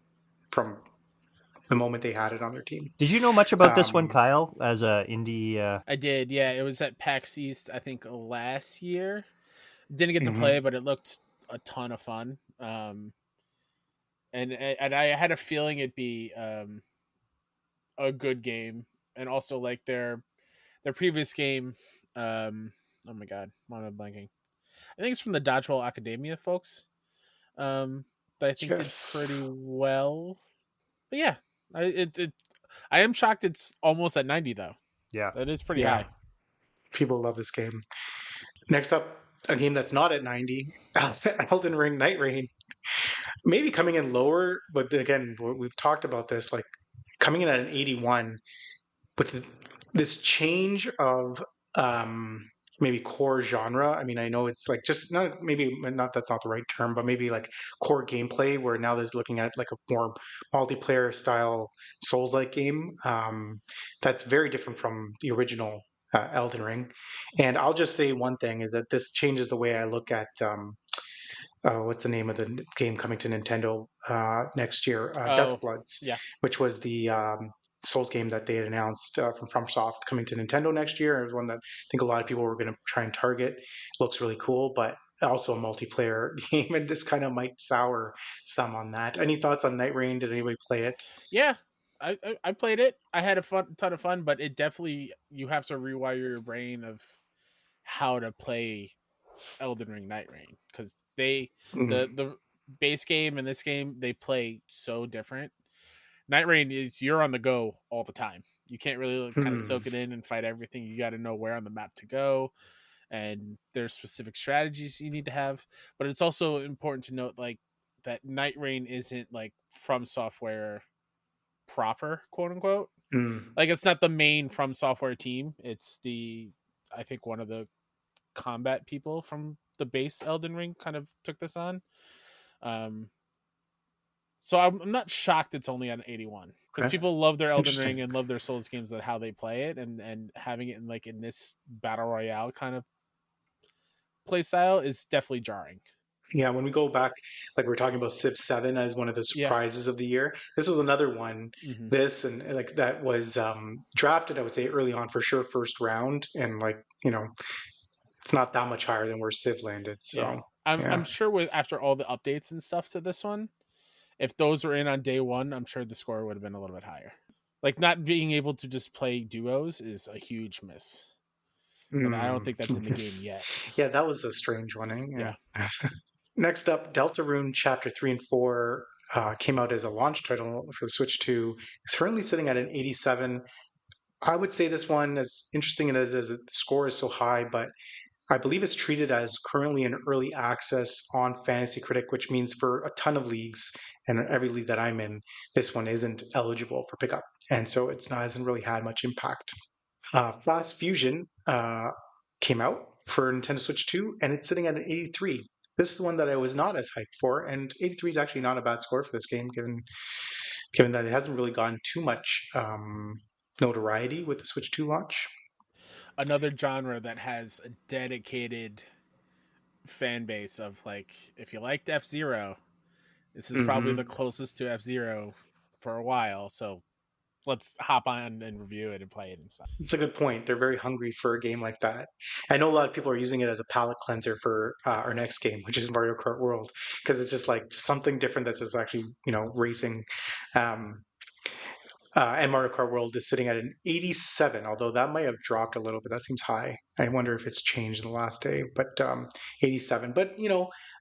the moment they had it on their team. Did you know much about this one, Kyle, as a indie? I did, yeah. It was at PAX East, I think, last year. Didn't get to play, but it looked a ton of fun. And I had a feeling it'd be a good game, and also like their previous game. Oh my god, why am I blanking? I think it's from the Dodgeball Academia folks. That I think did pretty well. But yeah, I am shocked it's almost at 90 though. Yeah, that is pretty high. People love this game. Next up, a game that's not at 90, Elden Ring Night Rain. maybe coming in lower, but again, we've talked about this, like coming in at an 81 with this change of um, maybe core genre. I mean, I know it's like just not maybe not that's not the right term, but maybe like core gameplay where now there's looking at like a more multiplayer style Souls-like game that's very different from the original Elden Ring. And I'll just say one thing is that this changes the way I look at what's the name of the game coming to Nintendo next year? Oh, Bloods, yeah. which was the Souls game that they had announced from FromSoft coming to Nintendo next year. It was one that I think a lot of people were going to try and target. Looks really cool, but also a multiplayer game, and this kind of might sour some on that. Any thoughts on Night Rain? Did anybody play it? Yeah. I played it. I had a ton of fun, but it definitely, you have to rewire your brain of how to play Elden Ring Night Rain, because the base game and this game, they play so different. Night Rain is you're on the go all the time. You can't really kind of soak it in and fight everything. You got to know where on the map to go, and there's specific strategies you need to have. But it's also important to note like that Night Rain isn't like From Software proper, quote unquote. Like it's not the main From Software team. It's I think one of the combat people from the base Elden Ring kind of took this on. So I'm not shocked it's only on 81, because people love their Elden Ring and love their Souls games and how they play it, and having it in this battle royale kind of play style is definitely jarring. Yeah, when we go back, like we're talking about Civ 7 as one of the surprises of the year. This was another one. Mm-hmm. This and like that was drafted, I would say, early on for sure, first round, and like it's not that much higher than where Civ landed. So yeah. I'm sure after all the updates and stuff to this one, if those were in on day one, I'm sure the score would have been a little bit higher. Like not being able to just play duos is a huge miss. And I don't think that's in the game yet. Yeah, that was a strange one. Yeah. Next up, Deltarune Chapter 3 and 4 came out as a launch title for Switch 2. It's currently sitting at an 87. I would say this one, as interesting as the score is so high, but I believe it's treated as currently in early access on Fantasy Critic, which means for a ton of leagues and every league that I'm in, this one isn't eligible for pickup. And so hasn't really had much impact. Fast Fusion came out for Nintendo Switch 2, and it's sitting at an 83. This is the one that I was not as hyped for, and 83 is actually not a bad score for this game, given that it hasn't really gotten too much notoriety with the Switch 2 launch. Another genre that has a dedicated fan base of like, if you liked F-Zero, this is probably the closest to F-Zero for a while, so let's hop on and review it and play it and stuff. It's a good point. They're very hungry for a game like that. I know a lot of people are using it as a palate cleanser for our next game, which is Mario Kart World, because it's just like something different that's just actually, racing. And Mario Kart World is sitting at an 87, although that might have dropped a little bit. That seems high. I wonder if it's changed in the last day, but 87. But,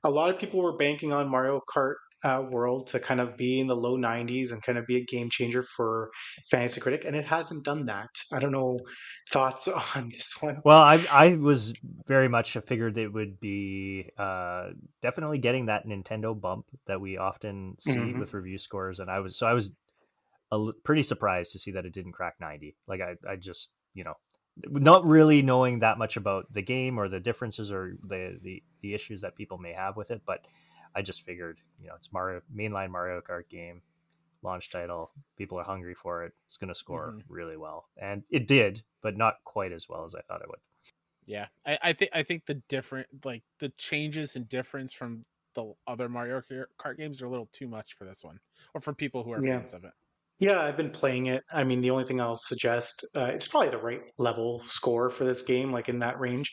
a lot of people were banking on Mario Kart World to kind of be in the low 90s and kind of be a game changer for Fantasy Critic, and it hasn't done that. I don't know, thoughts on this one? Well, I was very much figured it would be definitely getting that Nintendo bump that we often see with review scores, and I was pretty surprised to see that it didn't crack 90. Like I just, not really knowing that much about the game or the differences or the issues that people may have with it, but I just figured, it's mainline Mario Kart game, launch title. People are hungry for it. It's going to score really well, and it did, but not quite as well as I thought it would. Yeah, I think the changes and difference from the other Mario Kart games are a little too much for this one, or for people who are fans of it. Yeah, I've been playing it. I mean, the only thing I'll suggest, it's probably the right level score for this game, like in that range.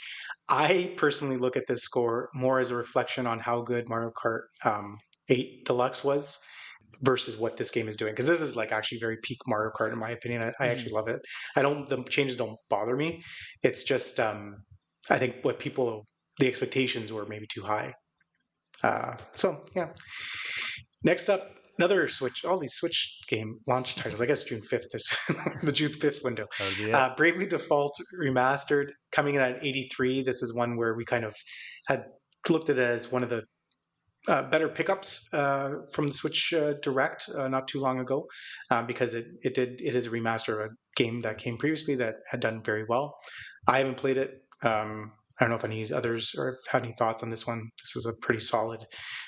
I personally look at this score more as a reflection on how good Mario Kart 8 Deluxe was versus what this game is doing. Because this is like actually very peak Mario Kart in my opinion. I actually love it. The changes don't bother me. It's just, I think the expectations were maybe too high. So yeah. Next up, another Switch, all these Switch game launch titles. I guess June 5th is the June 5th window. Bravely Default Remastered coming in at 83. This is one where we kind of had looked at it as one of the better pickups from the Switch Direct not too long ago, because it is a remaster of a game that came previously that had done very well. I haven't played it. I don't know if any others or have had any thoughts on this one. This is a pretty solid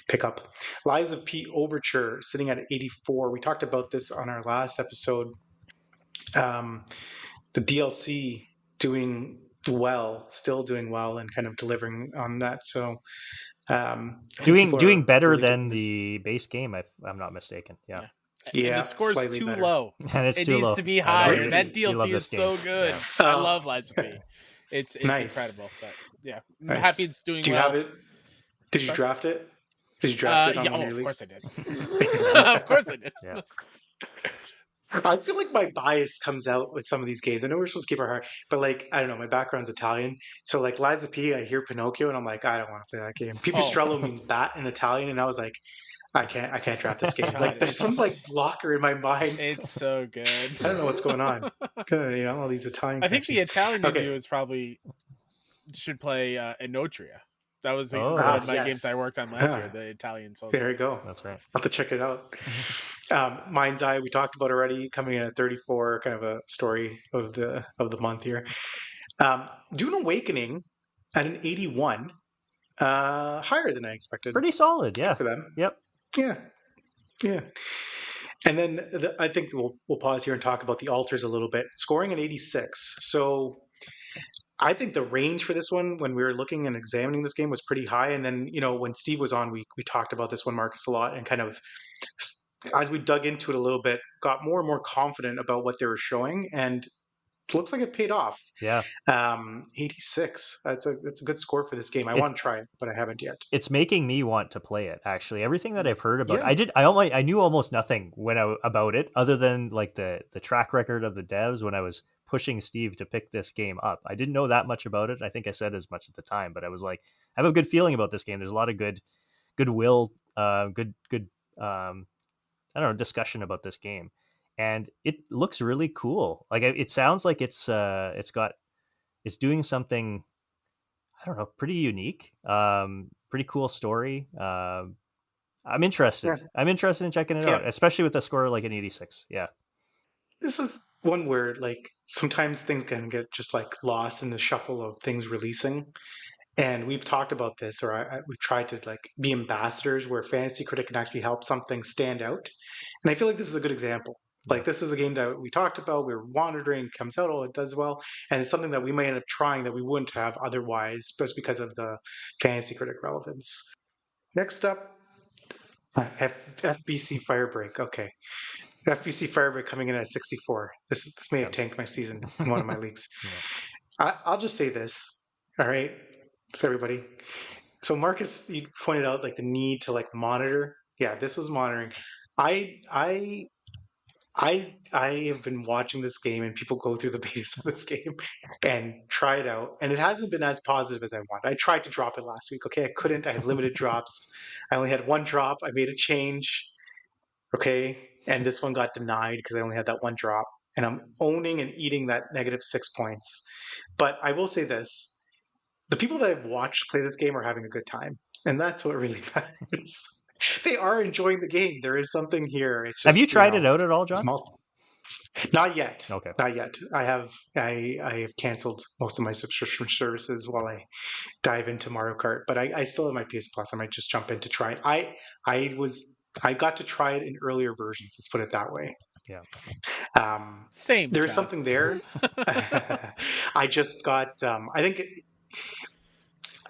pickup. Lies of P Overture sitting at 84. We talked about this on our last episode. The DLC doing well, still doing well, and kind of delivering on that. So doing better really than the base game, if I'm not mistaken. Yeah. And the score's too better. low. And it needs to be higher. Really? That DLC is so good. Yeah. I love Lies of P. It's nice. Incredible. But yeah, I'm nice. happy it's doing well. Do you have it? Did you draft it? Did you draft it on one of your leagues? Of course I did. Of course I did. Yeah. I feel like my bias comes out with some of these games. I know we're supposed to keep our heart, but like, I don't know, my background's Italian. So like Lies of P, I hear Pinocchio and I'm like, I don't want to play that game. Pipistrello means bat in Italian, and I was like, I can't draft this game. Like there's some like blocker in my mind. It's so good. I don't know what's going on. All these Italian. I think the Italian review is probably should play Enotria. That was one of my games I worked on last year. The Italian Souls. There you go. That's right. I'll have to check it out. Mind's Eye, we talked about already, coming in at 34, kind of a story of the month here. Dune Awakening at an 81, higher than I expected. Pretty solid, yeah. For them. Yep. Yeah. And then I think we'll pause here and talk about the altars a little bit. Scoring an 86. So I think the range for this one, when we were looking and examining this game, was pretty high. And then, when Steve was on, we talked about this one, Marcus, a lot, and kind of, as we dug into it a little bit, got more and more confident about what they were showing, and it looks like it paid off. Yeah. 86. That's a good score for this game. I want to try it, but I haven't yet. It's making me want to play it. Actually, everything that I've heard about, I knew almost nothing about it, other than like the track record of the devs when I was pushing Steve to pick this game up. I didn't know that much about it. I think I said as much at the time, but I was like, I have a good feeling about this game. There's a lot of goodwill, good I don't know, discussion about this game, and it looks really cool. Like it sounds like it's doing something, I don't know, pretty unique, pretty cool story. I'm interested. Yeah. I'm interested in checking it out, especially with a score like an 86. Yeah. This is one where like sometimes things can get just like lost in the shuffle of things releasing. And we've talked about this, or we've tried to like be ambassadors where Fantasy Critic can actually help something stand out. And I feel like this is a good example. Like this is a game that we talked about, we were monitoring, comes out, it does well. And it's something that we might end up trying that we wouldn't have otherwise, just because of the Fantasy Critic relevance. Next up, FBC Firebreak. Okay. FBC Firebreak coming in at 64. This may have tanked my season in one of my leagues. I'll just say this. All right. So everybody. So Marcus, you pointed out like the need to like monitor. Yeah, this was monitoring. I have been watching this game and people go through the base of this game and try it out, and it hasn't been as positive as I wanted. I tried to drop it last week. Okay, I couldn't. I had limited drops. I only had one drop. I made a change. Okay, and this one got denied because I only had that one drop, and I'm owning and eating that -6 points. But I will say this. The people that I've watched play this game are having a good time, and that's what really matters. They are enjoying the game. There is something here. It's just, have you tried it out at all, John? Not yet. Okay. Not yet. I have canceled most of my subscription services while I dive into Mario Kart, but I still have my PS Plus. I might just jump in to try it. I got to try it in earlier versions. Let's put it that way. Yeah. Same. There's something there. I just got. I think.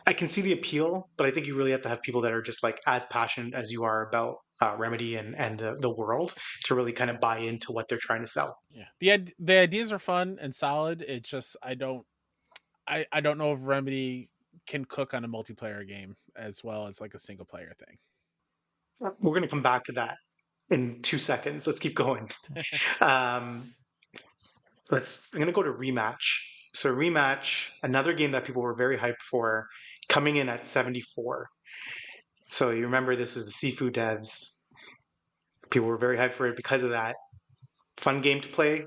I can see the appeal, but I think you really have to have people that are just like as passionate as you are about Remedy and the world to really kind of buy into what they're trying to sell. Yeah, the ideas are fun and solid. It's just I don't know if Remedy can cook on a multiplayer game as well as like a single player thing. We're going to come back to that in 2 seconds. Let's keep going. I'm going to go to Rematch. So Rematch, another game that people were very hyped for, coming in at 74. So you remember this is the Sifu devs. People were very hyped for it because of that. Fun game to play.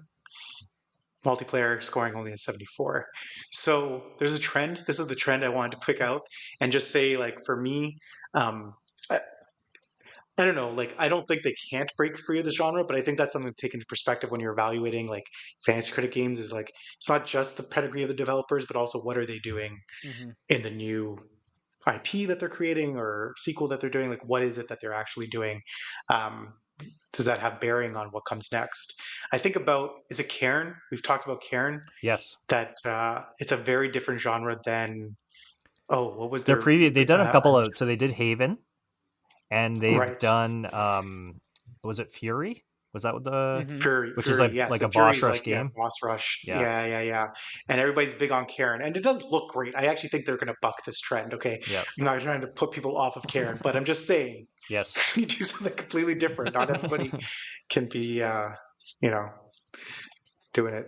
Multiplayer scoring only at 74. So there's a trend. This is the trend I wanted to pick out and just say, like, for me, I don't know, like, I don't think they can't break free of the genre, but I think that's something to take into perspective when you're evaluating like Fantasy Critic games is like, it's not just the pedigree of the developers, but also what are they doing Mm-hmm. in the new IP that they're creating or sequel that they're doing? Like, what is it that they're actually doing? Um, does that have bearing on what comes next? I think about, is it Cairn? We've talked about Cairn, Yes. that it's a very different genre than, oh, what was Their their, previous, they've done a couple of, so they did Haven, and they've right. done was it Fury? Was that what the Mm-hmm. which Fury, is yeah. like So a boss Fury's rush like, yeah, game? boss rush. Yeah. Yeah. And everybody's big on Karen. And it does look great. I actually think they're going to buck this trend, okay? Yeah. I'm not trying to put people off of Karen, but I'm just saying, Yes. you do something completely different. Not everybody can be, doing it.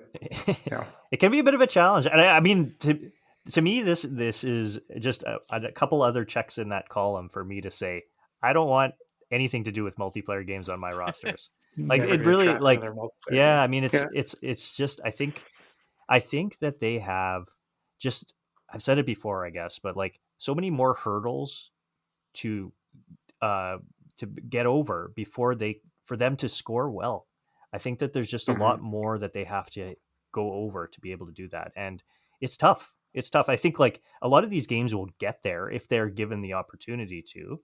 It can be a bit of a challenge. And I mean, to me, this is just a couple other checks in that column for me to say, I don't want anything to do with multiplayer games on my rosters. Like Never it gonna really, draft like, another multiplayer yeah, game. I mean, Yeah. it's just, I think that they have just, I've said it before, I guess, but like so many more hurdles to get over for them to score well. I think that there's just a lot more that they have to go over to be able to do that. And it's tough. It's tough. I think like a lot of these games will get there if they're given the opportunity to.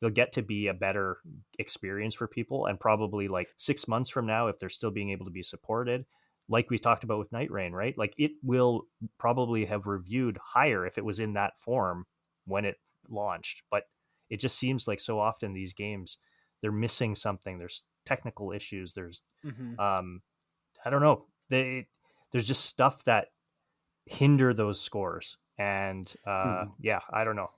They'll get to be a better experience for people. And probably like 6 months from now, if they're still being able to be supported, like we talked about with Night Rain, right? Like it will probably have reviewed higher if it was in that form when it launched. But it just seems like so often these games, they're missing something. There's technical issues. There's, I don't know. There's just stuff that hinder those scores. And yeah, I don't know.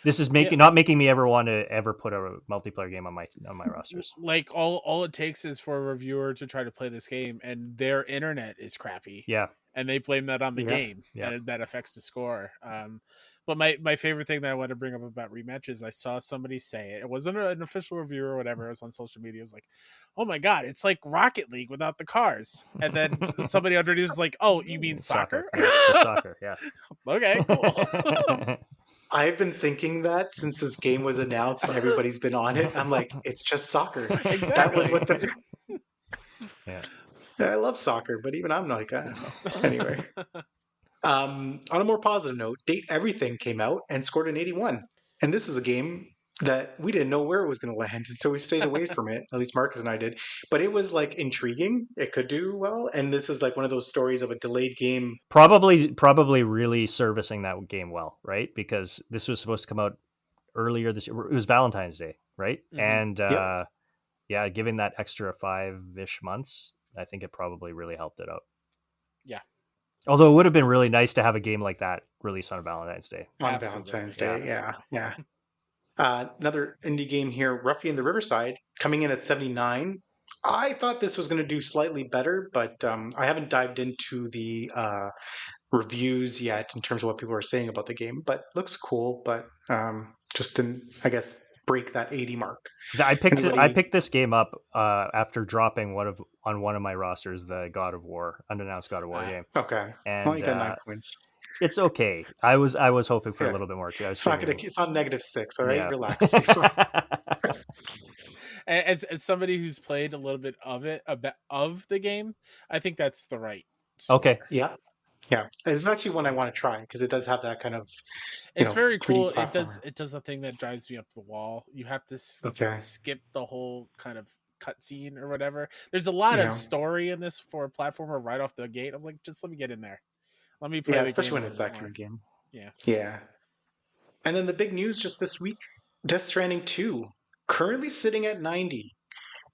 This is not making me ever want to ever put a multiplayer game on my rosters. Like all it takes is for a reviewer to try to play this game and their internet is crappy. Yeah. And they blame that on the game, and that affects the score. But my favorite thing that I want to bring up about rematches, I saw somebody say it. It wasn't an official review or whatever. It was on social media. It was like, "Oh my god, it's like Rocket League without the cars." And then somebody underneath was like, "Oh, you mean soccer? Yeah, just soccer, yeah." Okay, cool. I've been thinking that since this game was announced and everybody's been on it. I'm like, it's just soccer. Exactly. That was what the. Yeah. I love soccer, but even I'm like, I don't know. Anyway, on a more positive note, Date Everything came out and scored an 81, and this is a game that we didn't know where it was going to land, and so we stayed away from it. At least Marcus and I did, but it was like intriguing. It could do well, and this is like one of those stories of a delayed game. Probably really servicing that game well, right? Because this was supposed to come out earlier this year. It was Valentine's Day, right? And yeah, giving that extra 5-ish months, I think it probably really helped it out. Yeah. Although it would have been really nice to have a game like that released on Valentine's Day. On Valentine's Day, yeah. Another indie game here, Ruffian the Riverside, coming in at 79. I thought this was going to do slightly better, but I haven't dived into the reviews yet in terms of what people are saying about the game. But looks cool, but just didn't, I guess, break that 80 mark. I picked this game up after dropping on one of my rosters, the God of War, unannounced God of War game. Okay, and well, you got 9 points. It's okay. I was hoping for a little bit more too. It's not -6. All right, Yeah. relax. As somebody who's played a little bit of the game, I think that's the right score. Okay. Yeah. It's actually one I want to try because it does have that kind of. It's very 3D cool. platformer. It does a thing that drives me up the wall. You have to skip the whole kind of cutscene or whatever. There's a lot of story in this for a platformer right off the gate. I was like, just let me get in there. Let me play. Especially when it's that kind of game. Yeah. And then the big news just this week: Death Stranding 2, currently sitting at 90.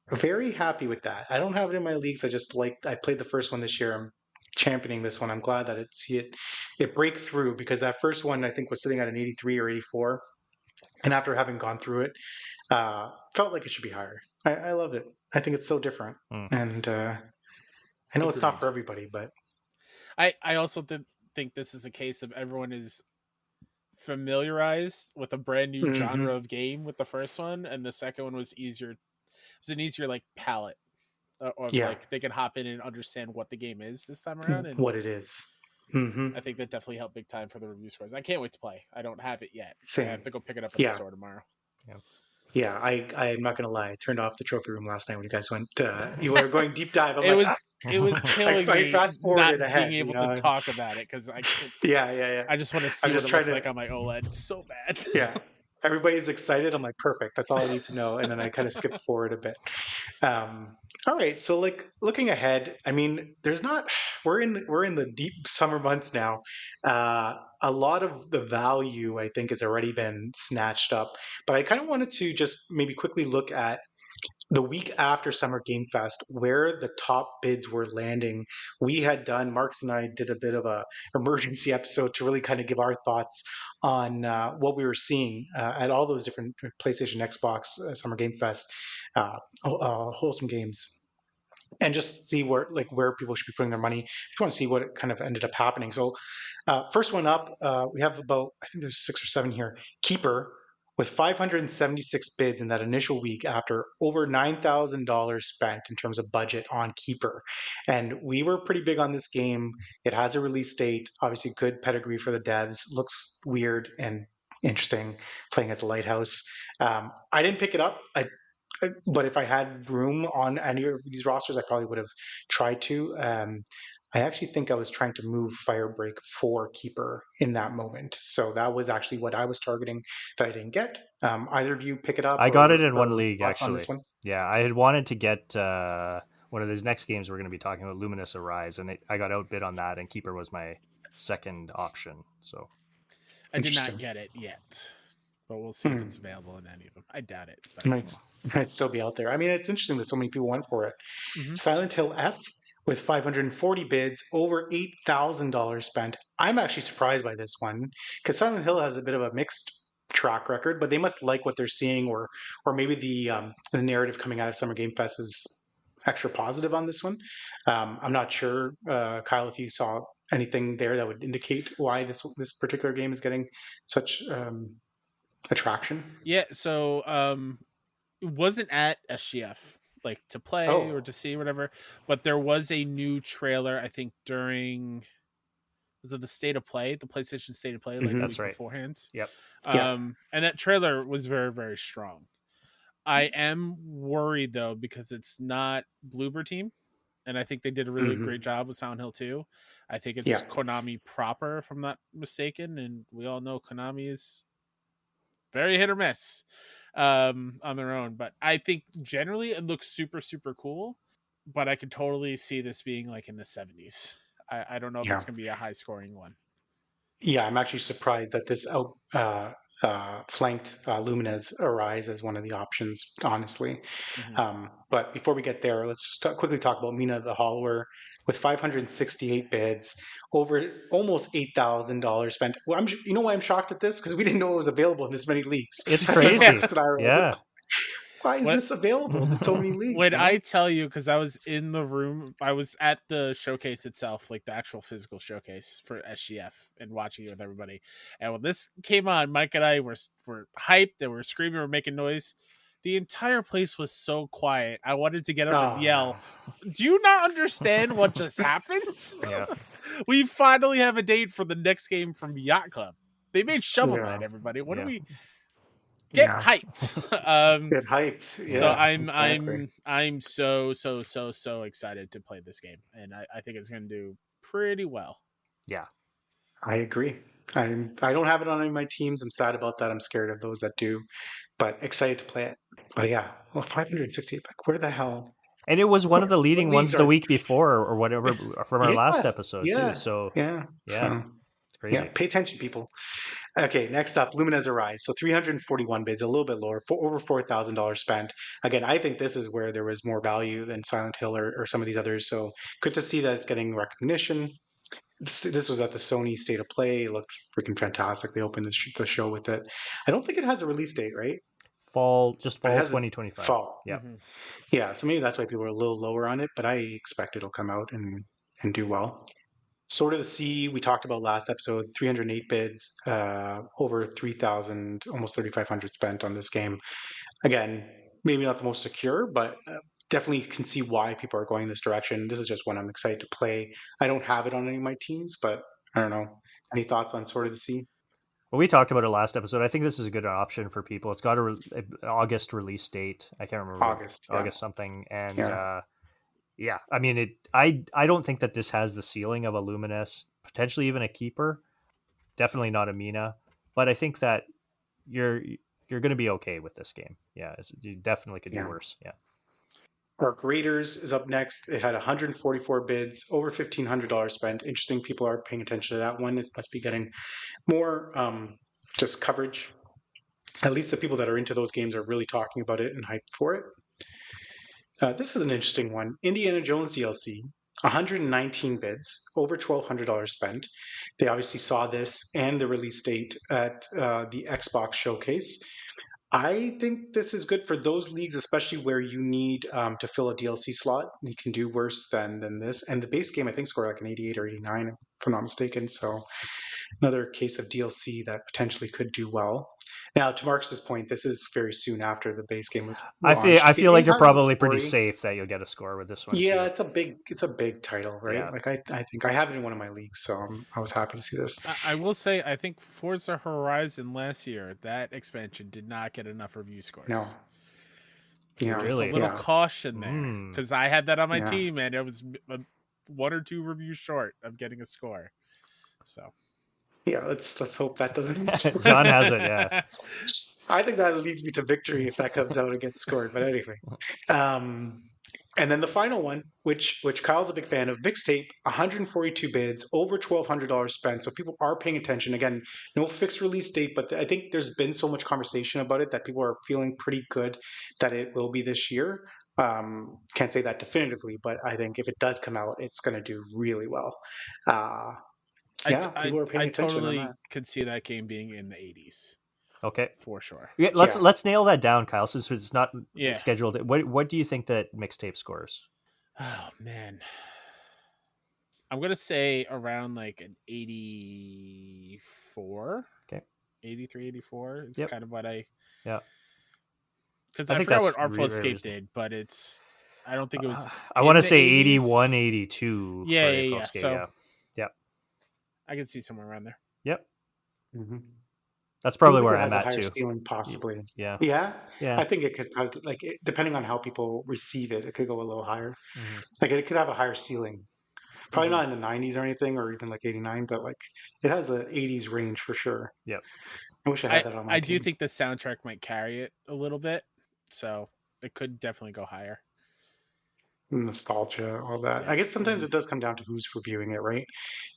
Very happy with that. I don't have it in my leagues. I played the first one this year. I'm championing this one. I'm glad that it break through because that first one I think was sitting at an 83 or 84, and after having gone through it, felt like it should be higher. I love it. I think it's so different, and I know it's not for everybody, but I also think this is a case of everyone is familiarized with a brand new genre of game with the first one, and the second one was easier. It was an easier like palette. Like they can hop in and understand what the game is this time around and what it is. I think that definitely helped big time for the review scores. I can't wait to play. I don't have it yet. Same. I have to go pick it up at the store tomorrow. Yeah, I'm not gonna lie. I turned off the trophy room last night when you guys went. You were going deep dive. I'm It like, was it was killing I me fast not forwarded ahead. being able to talk about it because I can't. Yeah. I just want to I'm see what just it trying looks to. like on my OLED so bad. Yeah, everybody's excited. I'm like, perfect. That's all I need to know. And then I kind of skipped forward a bit. Um, all right. So like looking ahead, I mean, there's not. We're in the deep summer months now. A lot of the value I think has already been snatched up. But I kind of wanted to just maybe quickly look at the week after Summer Game Fest, where the top bids were landing. We had done, Marks and I did a bit of a emergency episode to really kind of give our thoughts on what we were seeing at all those different PlayStation, Xbox, Summer Game Fest, wholesome games, and just see where people should be putting their money. Just want to see what kind of ended up happening. So first one up, we have about, I think there's 6 or 7 here. Keeper with 576 bids in that initial week after over $9,000 spent in terms of budget on Keeper. And we were pretty big on this game. It has a release date, obviously good pedigree for the devs, looks weird and interesting playing as a lighthouse. I didn't pick it up. But if I had room on any of these rosters, I probably would have tried to. I actually think I was trying to move Firebreak for Keeper in that moment. So that was actually what I was targeting that I didn't get. Either of you pick it up I got it in one or league, thoughts on actually. this one? Yeah, I had wanted to get one of these next games we're going to be talking about, Luminous Arise, and I got outbid on that, and Keeper was my second option. So I did not get it yet, but we'll see if it's available in any of them. I doubt it. But... Might still be out there. I mean, it's interesting that so many people went for it. Silent Hill F with 540 bids, over $8,000 spent. I'm actually surprised by this one because Silent Hill has a bit of a mixed track record, but they must like what they're seeing, or maybe the narrative coming out of Summer Game Fest is extra positive on this one. I'm not sure, Kyle, if you saw anything there that would indicate why this particular game is getting such attraction. Yeah, so it wasn't at SGF like to play or to see whatever, but there was a new trailer, I think during, was it the State of Play, the PlayStation State of Play, like that's right beforehand. Yep. And that trailer was very, very strong. I am worried though because it's not Bloober Team, and I think they did a really great job with Silent Hill 2. I think it's Konami proper, if I'm not mistaken, and we all know Konami is very hit or miss on their own. But I think generally it looks super, super cool. But I could totally see this being like in the 70s. I don't know if it's going to be a high scoring one. Yeah, I'm actually surprised that this flanked Lumines Arise as one of the options, honestly. But before we get there, let's just quickly talk about Mina the Hollower with 568 bids, over almost $8,000 spent. Well, you know why I'm shocked at this? Because we didn't know it was available in this many leagues. It's crazy. Yeah. Why is this available in so many leagues? When I tell you, because I was in the room, I was at the showcase itself, like the actual physical showcase for SGF, and watching it with everybody. And when this came on, Mike and I were hyped, and we were screaming, we were making noise. The entire place was so quiet. I wanted to get up and yell, "Do you not understand what just happened?" Yeah. We finally have a date for the next game from Yacht Club. They made Shovel Knight, everybody. What do we... Get hyped. Get hyped. Yeah, so I'm so excited to play this game, and I think it's going to do pretty well. Yeah, I agree. I don't have it on any of my teams. I'm sad about that. I'm scared of those that do, but excited to play it. But yeah, well, 568. Like, where the hell? And it was one of the leading ones the week before, or whatever, from our last episode too. So it's crazy. Yeah, pay attention, people. Okay, next up, Luminez Arise. So 341 bids, a little bit lower, over $4,000 spent. Again, I think this is where there was more value than Silent Hill or some of these others. So good to see that it's getting recognition. This was at the Sony State of Play. It looked freaking fantastic. They opened the show with it. I don't think it has a release date, right? Fall 2025. Fall. Yeah. Yeah, so maybe that's why people are a little lower on it, but I expect it'll come out and do well. Sword of the Sea, we talked about last episode, 308 bids, over 3,000, almost 3,500 spent on this game. Again, maybe not the most secure, but definitely can see why people are going in this direction. This is just one I'm excited to play. I don't have it on any of my teams, but I don't know. Any thoughts on Sword of the Sea? Well, we talked about it last episode. I think this is a good option for people. It's got an August release date. I can't remember August something, and yeah, I mean it. I don't think that this has the ceiling of a Luminous, potentially even a Keeper. Definitely not a Mina, but I think that you're going to be okay with this game. Yeah, you definitely could do worse. Yeah. Arc Raiders is up next. It had 144 bids, over $1,500 spent. Interesting, people are paying attention to that one. It must be getting more just coverage. At least the people that are into those games are really talking about it and hyped for it. This is an interesting one. Indiana Jones DLC, 119 bids, over $1,200 spent. They obviously saw this and the release date at the Xbox showcase. I think this is good for those leagues, especially where you need to fill a DLC slot. You can do worse than this. And the base game, I think, scored like an 88 or 89, if I'm not mistaken. So another case of DLC that potentially could do well. Now, to Marcus's point, this is very soon after the base game was launched. I feel like you're probably pretty safe that you'll get a score with this one. Yeah, too. it's a big title, right? Yeah. Like I think I have it in one of my leagues, so I was happy to see this. I will say, I think Forza Horizon last year, that expansion did not get enough review scores. No. Yeah, just a little caution there, because I had that on my team, and it was 1 or 2 reviews short of getting a score. So, yeah, let's hope that doesn't. John has it. Yeah, I think that leads me to victory if that comes out and gets scored. But anyway, and then the final one, which Kyle's a big fan of, Mixtape, 142 bids, over $1,200 spent. So people are paying attention. Again, no fixed release date, but I think there's been so much conversation about it that people are feeling pretty good that it will be this year. Can't say that definitively, but I think if it does come out, it's going to do really well. People are paying attention. I totally could see that game being in the 80s. Okay, for sure. Yeah, let's nail that down, Kyle. Since it's not scheduled, what do you think that Mixtape scores? Oh man, I'm gonna say around like an 84. Okay, 83, 84. It's kind of what because I forgot what Artful Escape did, but I don't think it was. I want to say 81, 82. Yeah. So yeah, I can see somewhere around there. Yep. Mm-hmm. That's probably where I'm at too. Ceiling, possibly. Yeah. I think it could probably, depending on how people receive it, it could go a little higher. Mm-hmm. Like it could have a higher ceiling. Probably not in the 90s or anything, or even like 89, but like it has an 80s range for sure. Yep. I wish I had that on my team. I do think the soundtrack might carry it a little bit, so it could definitely go higher. Nostalgia, all that. Yeah. I guess sometimes it does come down to who's reviewing it, right?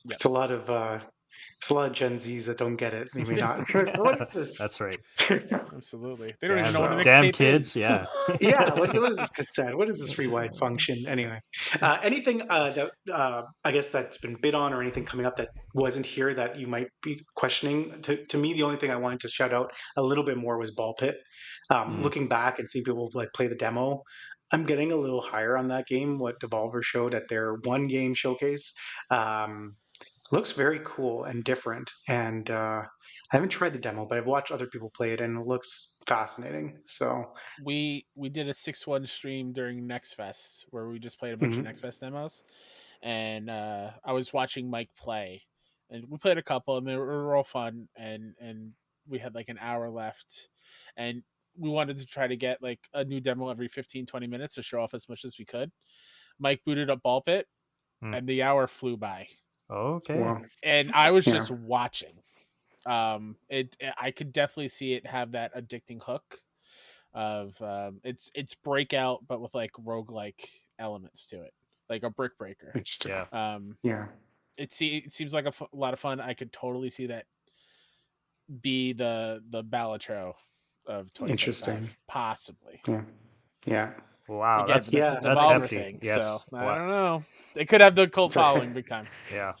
Yep. It's a lot of Gen Zs that don't get it. They may not. What is this? That's right. Absolutely. They don't even know what a mixtape kids, is. Yeah. What is this cassette? What is this rewind function? Anyway, anything that I guess that's been bid on or anything coming up that wasn't here that you might be questioning? To me, the only thing I wanted to shout out a little bit more was Ball Pit. Looking back and seeing people like play the demo, I'm getting a little higher on that game. What Devolver showed at their one game showcase. Looks very cool and different, and I haven't tried the demo, but I've watched other people play it, and it looks fascinating. So we did a 6-1 stream during Next Fest where we just played a bunch of Next Fest demos, and I was watching Mike play, and we played a couple, and they were all fun, and we had like an hour left, and we wanted to try to get like a new demo every 15-20 minutes to show off as much as we could. Mike booted up Ball Pit, and the hour flew by. Okay. Wow. And I was just watching. I could definitely see it have that addicting hook of it's Breakout, but with like roguelike elements to it, like a brick breaker. Yeah. It seems like a lot of fun. I could totally see that be the Balatro of 2025. Interesting. Possibly. Yeah. Wow, again, that's a that's hefty. thing. Yes. So I don't know. It could have the cult following big time. Yeah.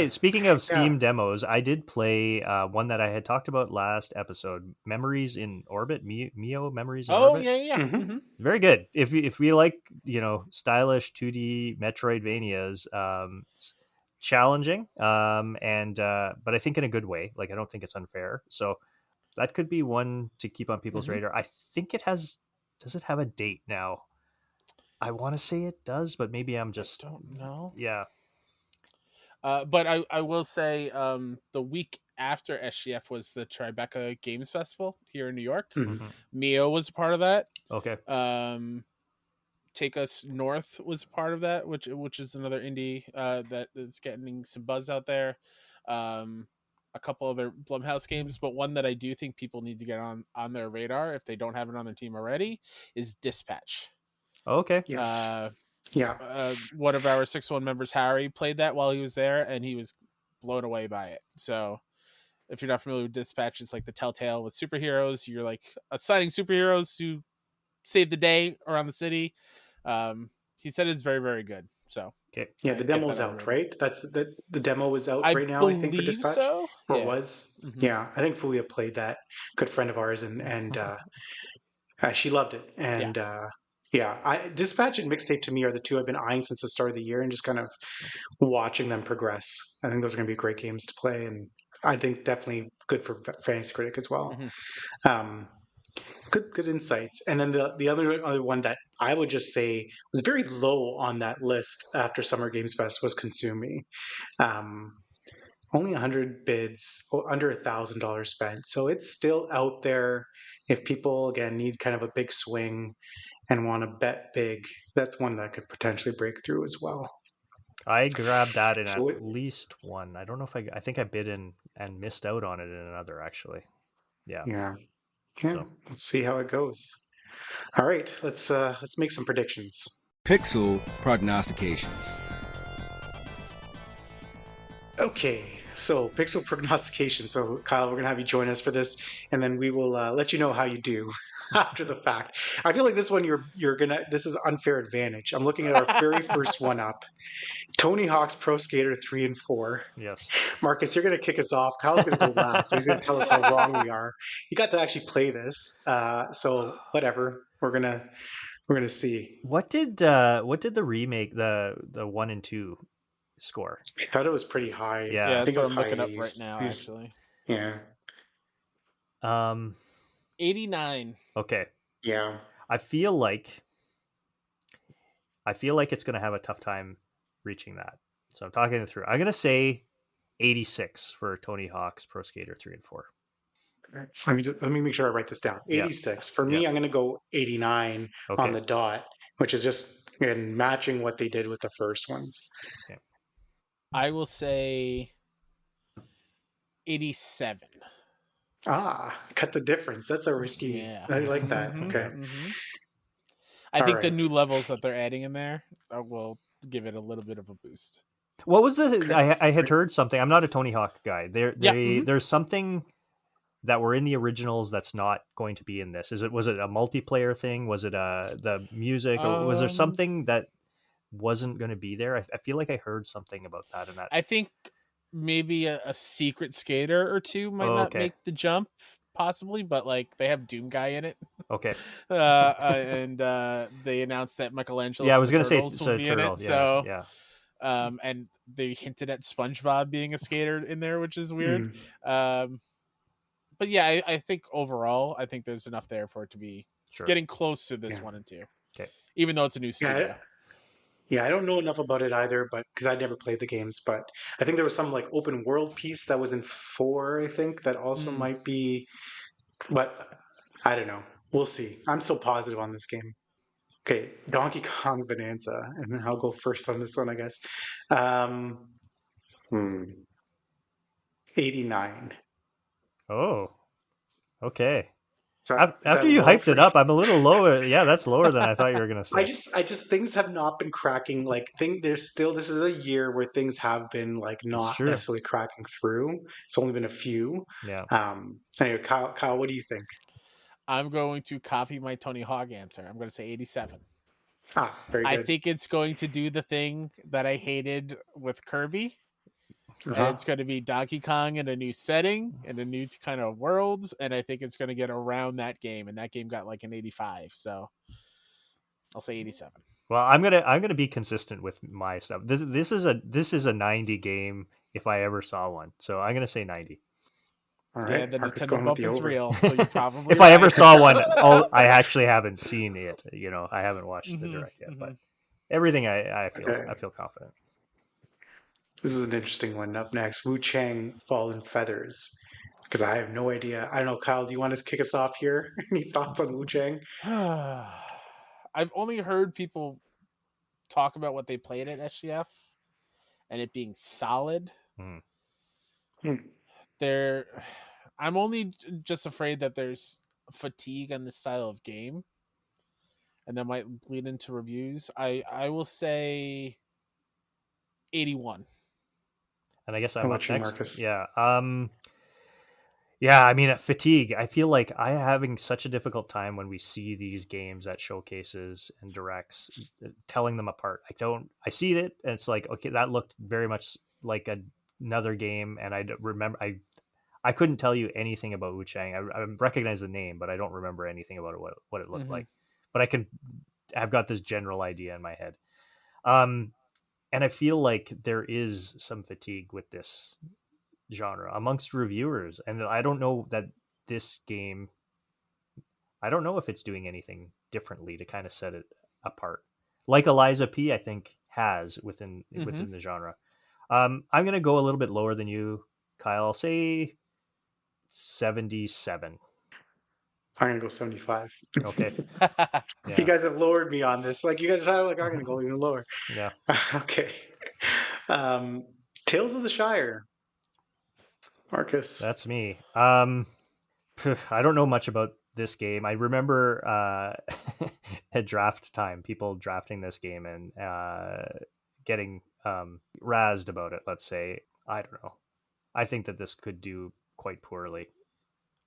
Speaking of Steam demos, I did play one that I had talked about last episode, Memories in Orbit, Mio Memories in Orbit. Oh, yeah. Mm-hmm. Very good. If we like, stylish 2D Metroidvanias, it's challenging, but I think in a good way. Like, I don't think it's unfair. So that could be one to keep on people's radar. I think does it have a date now? I want to say it does, but maybe I'm just... I don't know. Yeah. But I will say the week after SGF was the Tribeca Games Festival here in New York. Mhm. Mio was a part of that. Okay. Take Us North was part of that, which is another indie that is getting some buzz out there. A couple other Blumhouse games, but one that I do think people need to get on their radar if they don't have it on their team already is Dispatch. Okay. Yes. One of our 6-1 members, Harry, played that while he was there, and he was blown away by it. So if you're not familiar with Dispatch, it's like the Telltale with superheroes. You're like assigning superheroes to save the day around the city. He said it's very, very good. So okay. Yeah, the demo's out, right? That's the demo is out right now, I think, for Dispatch. So. Or Yeah. was. Mhm. Yeah, I think Fulia played that. Good friend of ours, and she loved it. And Dispatch and Mixtape to me are the two I've been eyeing since the start of the year and just kind of watching them progress. I think those are going to be great games to play, and I think definitely good for Fantasy Critic as well. Mhm. Good insights. And then the other one that I would just say was very low on that list after Summer Games Fest was Consume Me. Only 100 bids, under $1,000 spent. So it's still out there. If people, again, need kind of a big swing and want to bet big, that's one that could potentially break through as well. I grabbed that in So at least one. I don't know if I think I bid in and missed out on it in another, actually. Yeah. Yeah. So. Let's see how it goes. All right, let's make some predictions. Pixel Prognostications. Okay, so Pixel Prognostication. So Kyle, we're gonna have you join us for this, and then we will let you know how you do after the fact. I feel like this one this is unfair advantage. I'm looking at our very first one up. Tony Hawk's Pro Skater 3 and 4. Yes. Marcus, you're going to kick us off. Kyle's going to go last, so he's going to tell us how wrong we are. He got to actually play this, so whatever. We're gonna see. What did the remake, the 1 and 2 score? I thought it was pretty high. Yeah, I think that's it was what I'm high looking 80s. up right now. Actually, yeah. 89. Okay. Yeah. I feel like it's going to have a tough time reaching that. So I'm talking it through. I'm going to say 86 for Tony Hawk's Pro Skater 3 and 4. Let me make sure I write this down. 86. For me, I'm going to go 89 on the dot, which is just matching what they did with the first ones. Okay. I will say 87. Cut the difference. That's a risky. Yeah. I like that. Mm-hmm. Okay. Mm-hmm. I think the new levels that they're adding in there will give it a little bit of a boost. What was the? I had heard something. I'm not a Tony Hawk guy. There's something that were in the originals that's not going to be in this. Was it a multiplayer thing? Was it the music? Or was there something that wasn't going to be there? I feel like I heard something about that. I think maybe a secret skater or two might not make the jump, possibly, but like they have Doom Guy in it. Okay. And they announced that Michelangelo. Yeah, I was going to say will be Turtle. in it, so and they hinted at SpongeBob being a skater in there, which is weird. But yeah, I think overall, I think there's enough there for it to be getting close to this 1 and 2. Okay. Even though it's a new studio. Yeah, I don't know enough about it either, but because I never played the games, but I think there was some like open world piece that was in 4, I think, that also might be, but I don't know. We'll see. I'm so positive on this game. Okay, Donkey Kong Bonanza, and then I'll go first on this one, I guess. 89. Oh, okay. After you hyped it up, I'm a little lower. Yeah, that's lower than I thought you were going to say. I just things have not been cracking. Like this is a year where things have been like not necessarily cracking through. It's only been a few. Yeah. Anyway, Kyle, what do you think? I'm going to copy my Tony Hawk answer. I'm going to say 87. Very good. I think it's going to do the thing that I hated with Kirby. And it's going to be Donkey Kong in a new setting and a new kind of world, and I think it's going to get around that game, and that game got like an 85, so I'll say 87. Well, I'm gonna be consistent with my stuff. This is a 90 game if I ever saw one, so I'm gonna say 90. All right, yeah, the Marcus Nintendo bump is real, so you probably if I ever saw one, I actually haven't seen it. I haven't watched the direct yet, but everything I feel confident. This is an interesting one. Up next, Wu Chang Fallen Feathers. Because I have no idea. I don't know, Kyle, do you want to kick us off here? Any thoughts on Wu Chang? I've only heard people talk about what they played at SGF and it being solid. I'm only just afraid that there's fatigue on this style of game, and that might bleed into reviews. I will say 81. And I guess I'm How up about you, next. Marcus? Yeah. Yeah, I mean, fatigue. I feel like I'm having such a difficult time when we see these games at showcases and directs, telling them apart. I see it, and it's like, okay, that looked very much like another game, and I remember, I couldn't tell you anything about Wu Chang. I recognize the name, but I don't remember anything about what it looked like. But I've got this general idea in my head. And I feel like there is some fatigue with this genre amongst reviewers, and I don't know that this game, I don't know if it's doing anything differently to kind of set it apart, like Eliza P, I think, has within the genre. I'm gonna go a little bit lower than you, Kyle. I'll say 77. I'm gonna go 75. Okay. You guys have lowered me on this. Like, you guys are like, I'm gonna go even lower. Yeah. Okay. Tales of the Shire. Marcus. That's me. I don't know much about this game. I remember at draft time, people drafting this game and getting razzed about it, let's say. I don't know. I think that this could do quite poorly.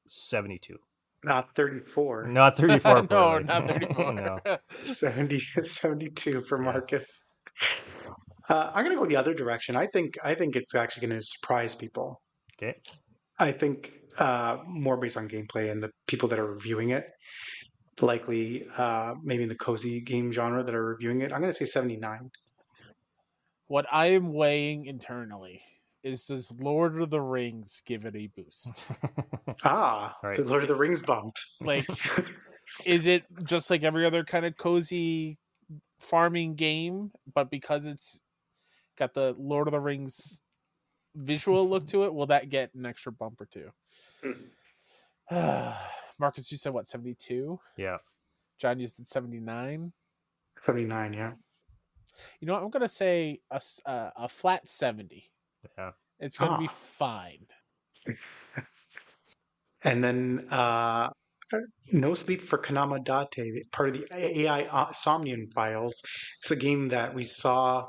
72. Not 34. Not 34 No, poorly. not 34. No. 72 for Marcus. I'm gonna go the other direction. I think it's actually gonna surprise people. Okay. I think more based on gameplay and the people that are reviewing it, likely maybe in the cozy game genre that are reviewing it. I'm going to say 79. What I am weighing internally is, does Lord of the Rings give it a boost? Right. The Lord of the Rings bump. Like, is it just like every other kind of cozy farming game, but because it's got the Lord of the Rings visual look to it, will that get an extra bump or two? Marcus, you said what, 72? Yeah. John, you said 79. 79, yeah. You know what? I'm gonna say a flat 70. Yeah. It's gonna be fine. And then No Sleep for Kanama Date, part of the AI Somnium Files. It's a game that we saw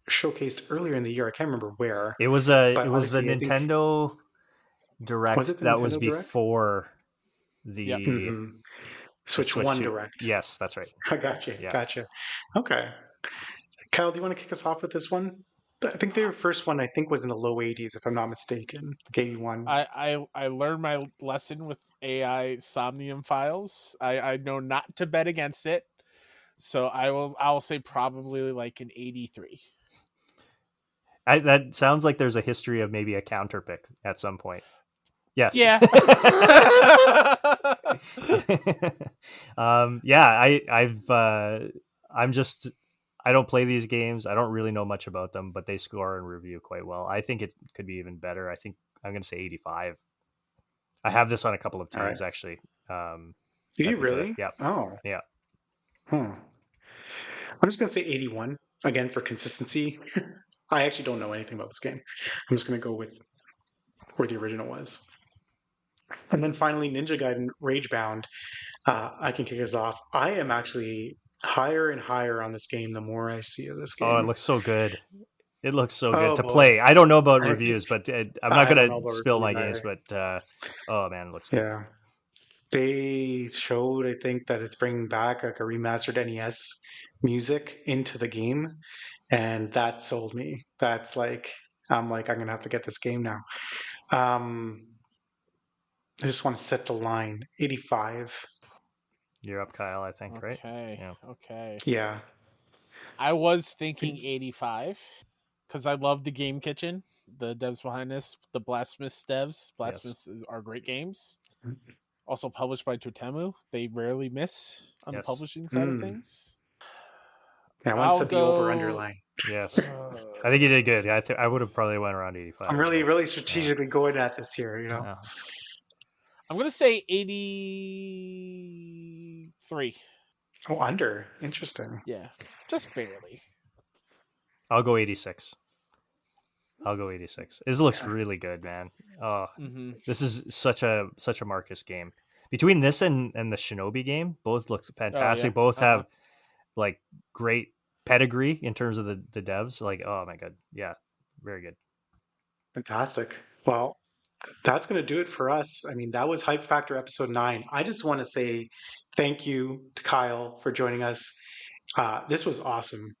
showcased earlier in the year. I can't remember where. It was the Nintendo Direct. Was it the that Nintendo was Direct? Before the Switch 1 Direct. Yes, that's right. I gotcha. Yeah. Gotcha. Okay. Kyle, do you want to kick us off with this one? I think their first one, was in the low 80s, if I'm not mistaken. 81. I learned my lesson with AI Somnium Files. I know not to bet against it, so I'll say probably like an 83. That sounds like there's a history of maybe a counter pick at some point. Yes. Yeah. I don't play these games. I don't really know much about them, but they score and review quite well. I think it could be even better. I think I'm going to say 85. I have this on a couple of teams, actually. Do you really? Yeah. Oh. Yeah. I'm just going to say 81, again, for consistency. I actually don't know anything about this game. I'm just going to go with where the original was. And then finally, Ninja Gaiden Ragebound. I can kick us off. I am actually higher and higher on this game the more I see of this game. Oh, it looks so good. It looks so good to play. I don't know about reviews, but I'm not going to spill my games, but oh man, it looks good. Yeah. They showed, I think, that it's bringing back like a remastered NES music into the game, and that sold me. That's like, I'm going to have to get this game now. I just want to set the line. 85. You're up, Kyle, I think, right? Okay. Yeah. I was thinking 85 because I love the Game Kitchen, the devs behind this, the Blasphemous devs. Blasphemous are great games. Also published by Totemu. They rarely miss on the publishing side of things. Yeah, I want to set the over underline. Yes. I think you did good. I would have probably went around 85. I'm really strategically going at this here, you know. Yeah. I'm going to say 83. Oh, under. Interesting. Yeah, just barely. I'll go 86. This looks really good, man. Oh, This is such a Marcus game. Between this and the Shinobi game, both look fantastic. Both have like great pedigree in terms of the devs. Like, oh my god, yeah, very good. Fantastic. Well, that's going to do it for us. I mean, that was Hype Factor episode 9. I just want to say thank you to Kyle for joining us. This was awesome.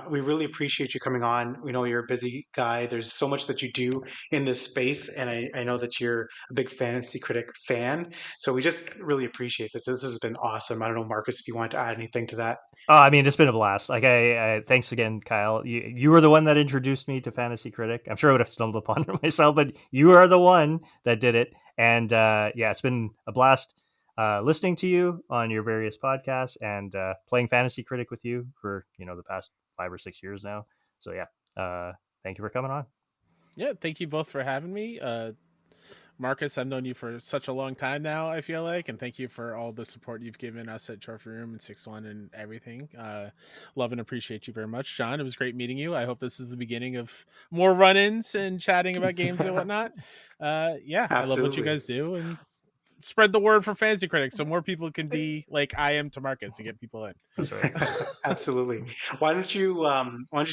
We really appreciate you coming on. We know you're a busy guy. There's so much that you do in this space, and I know that you're a big Fantasy Critic fan. So we just really appreciate that. This has been awesome. I don't know, Marcus, if you want to add anything to that. Oh, I mean, it's been a blast. Like, I thanks again, Kyle. You were the one that introduced me to Fantasy Critic. I'm sure I would have stumbled upon it myself, but you are the one that did it. And yeah, it's been a blast listening to you on your various podcasts and playing Fantasy Critic with you for the past 5 or 6 years now. So yeah, thank you for coming on. Yeah, thank you both for having me. Marcus, I've known you for such a long time now, I feel like, and thank you for all the support you've given us at Trophy Room and 6-1 and everything. Love and appreciate you very much. John, it was great meeting you. I hope this is the beginning of more run-ins and chatting about games and whatnot. Yeah, absolutely. I love what you guys do, and spread the word for Fantasy Critics so more people can be like I am to Marcus and get people in. That's right. Absolutely. Why don't you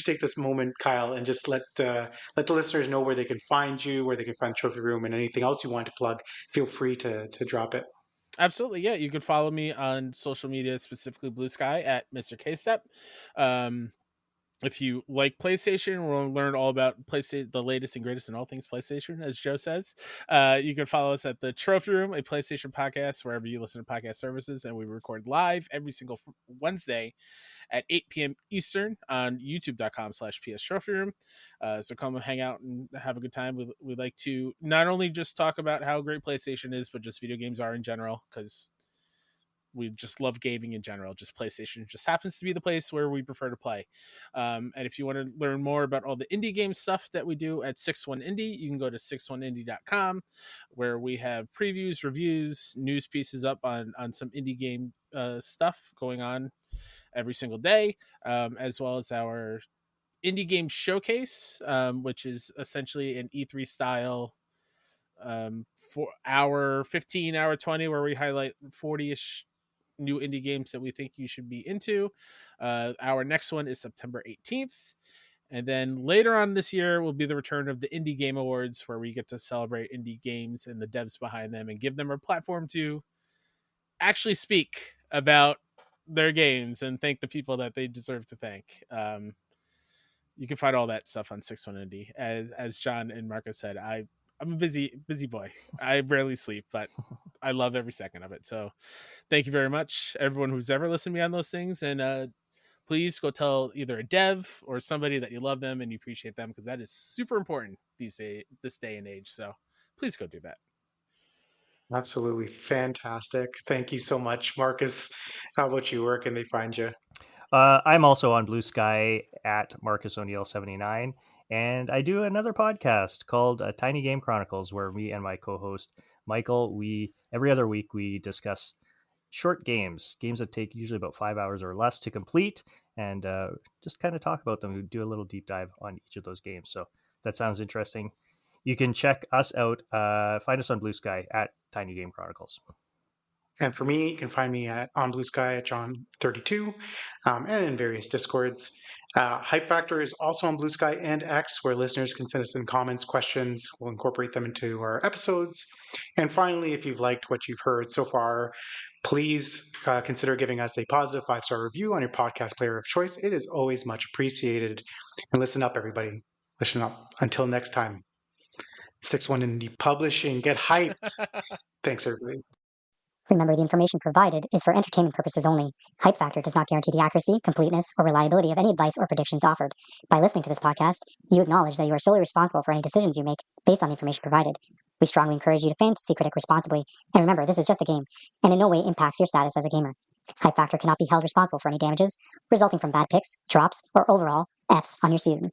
take this moment, Kyle, and just let the listeners know where they can find you, where they can find Trophy Room, and anything else you want to plug. Feel free to drop it. Absolutely, yeah. You can follow me on social media, specifically Blue Sky at Mr. K-Step. If you like PlayStation, we'll learn all about PlayStation, the latest and greatest in all things PlayStation, as Joe says. You can follow us at the Trophy Room, a PlayStation podcast, wherever you listen to podcast services, and we record live every single Wednesday at 8 p.m. Eastern on youtube.com/PS Trophy Room. So come and hang out and have a good time. We'd like to not only just talk about how great PlayStation is, but just video games are in general, because we just love gaming in general. Just PlayStation just happens to be the place where we prefer to play. And if you want to learn more about all the indie game stuff that we do at SixOneIndie, you can go to SixOneIndie.com, where we have previews, reviews, news pieces up on some indie game stuff going on every single day, as well as our indie game showcase, which is essentially an E3 style for hour 15, hour 20, where we highlight 40-ish new indie games that we think you should be into. Our next one is September 18th. And then later on this year will be the return of the Indie Game Awards, where we get to celebrate indie games and the devs behind them and give them a platform to actually speak about their games and thank the people that they deserve to thank. You can find all that stuff on 6-1-Indie. As John and Marcus said, I'm a busy boy. I rarely sleep, but I love every second of it. So thank you very much, everyone who's ever listened to me on those things. And please go tell either a dev or somebody that you love them and you appreciate them, because that is super important this day and age. So please go do that. Absolutely. Fantastic. Thank you so much. Marcus, how about you? Where can they find you? I'm also on Blue Sky at Marcus O'Neill 79. And I do another podcast called Tiny Game Chronicles, where me and my co-host Michael, every other week we discuss short games that take usually about 5 hours or less to complete, and just kind of talk about them. We do a little deep dive on each of those games. So if that sounds interesting, you can check us out. Find us on Blue Sky at Tiny Game Chronicles. And for me, you can find me on Blue Sky at John32 and in various Discords. Hype Factor is also on Blue Sky and X, where listeners can send us in comments, questions. We'll incorporate them into our episodes. And finally, if you've liked what you've heard so far, please consider giving us a positive 5-star review on your podcast player of choice. It is always much appreciated. And listen up, everybody. Listen up. Until next time, 6-1-Indie Publishing. Get hyped. Thanks, everybody. Remember, the information provided is for entertainment purposes only. Hype Factor does not guarantee the accuracy, completeness, or reliability of any advice or predictions offered. By listening to this podcast, you acknowledge that you are solely responsible for any decisions you make based on the information provided. We strongly encourage you to Fantasy Critic responsibly, and remember, this is just a game, and in no way impacts your status as a gamer. Hype Factor cannot be held responsible for any damages resulting from bad picks, drops, or overall Fs on your season.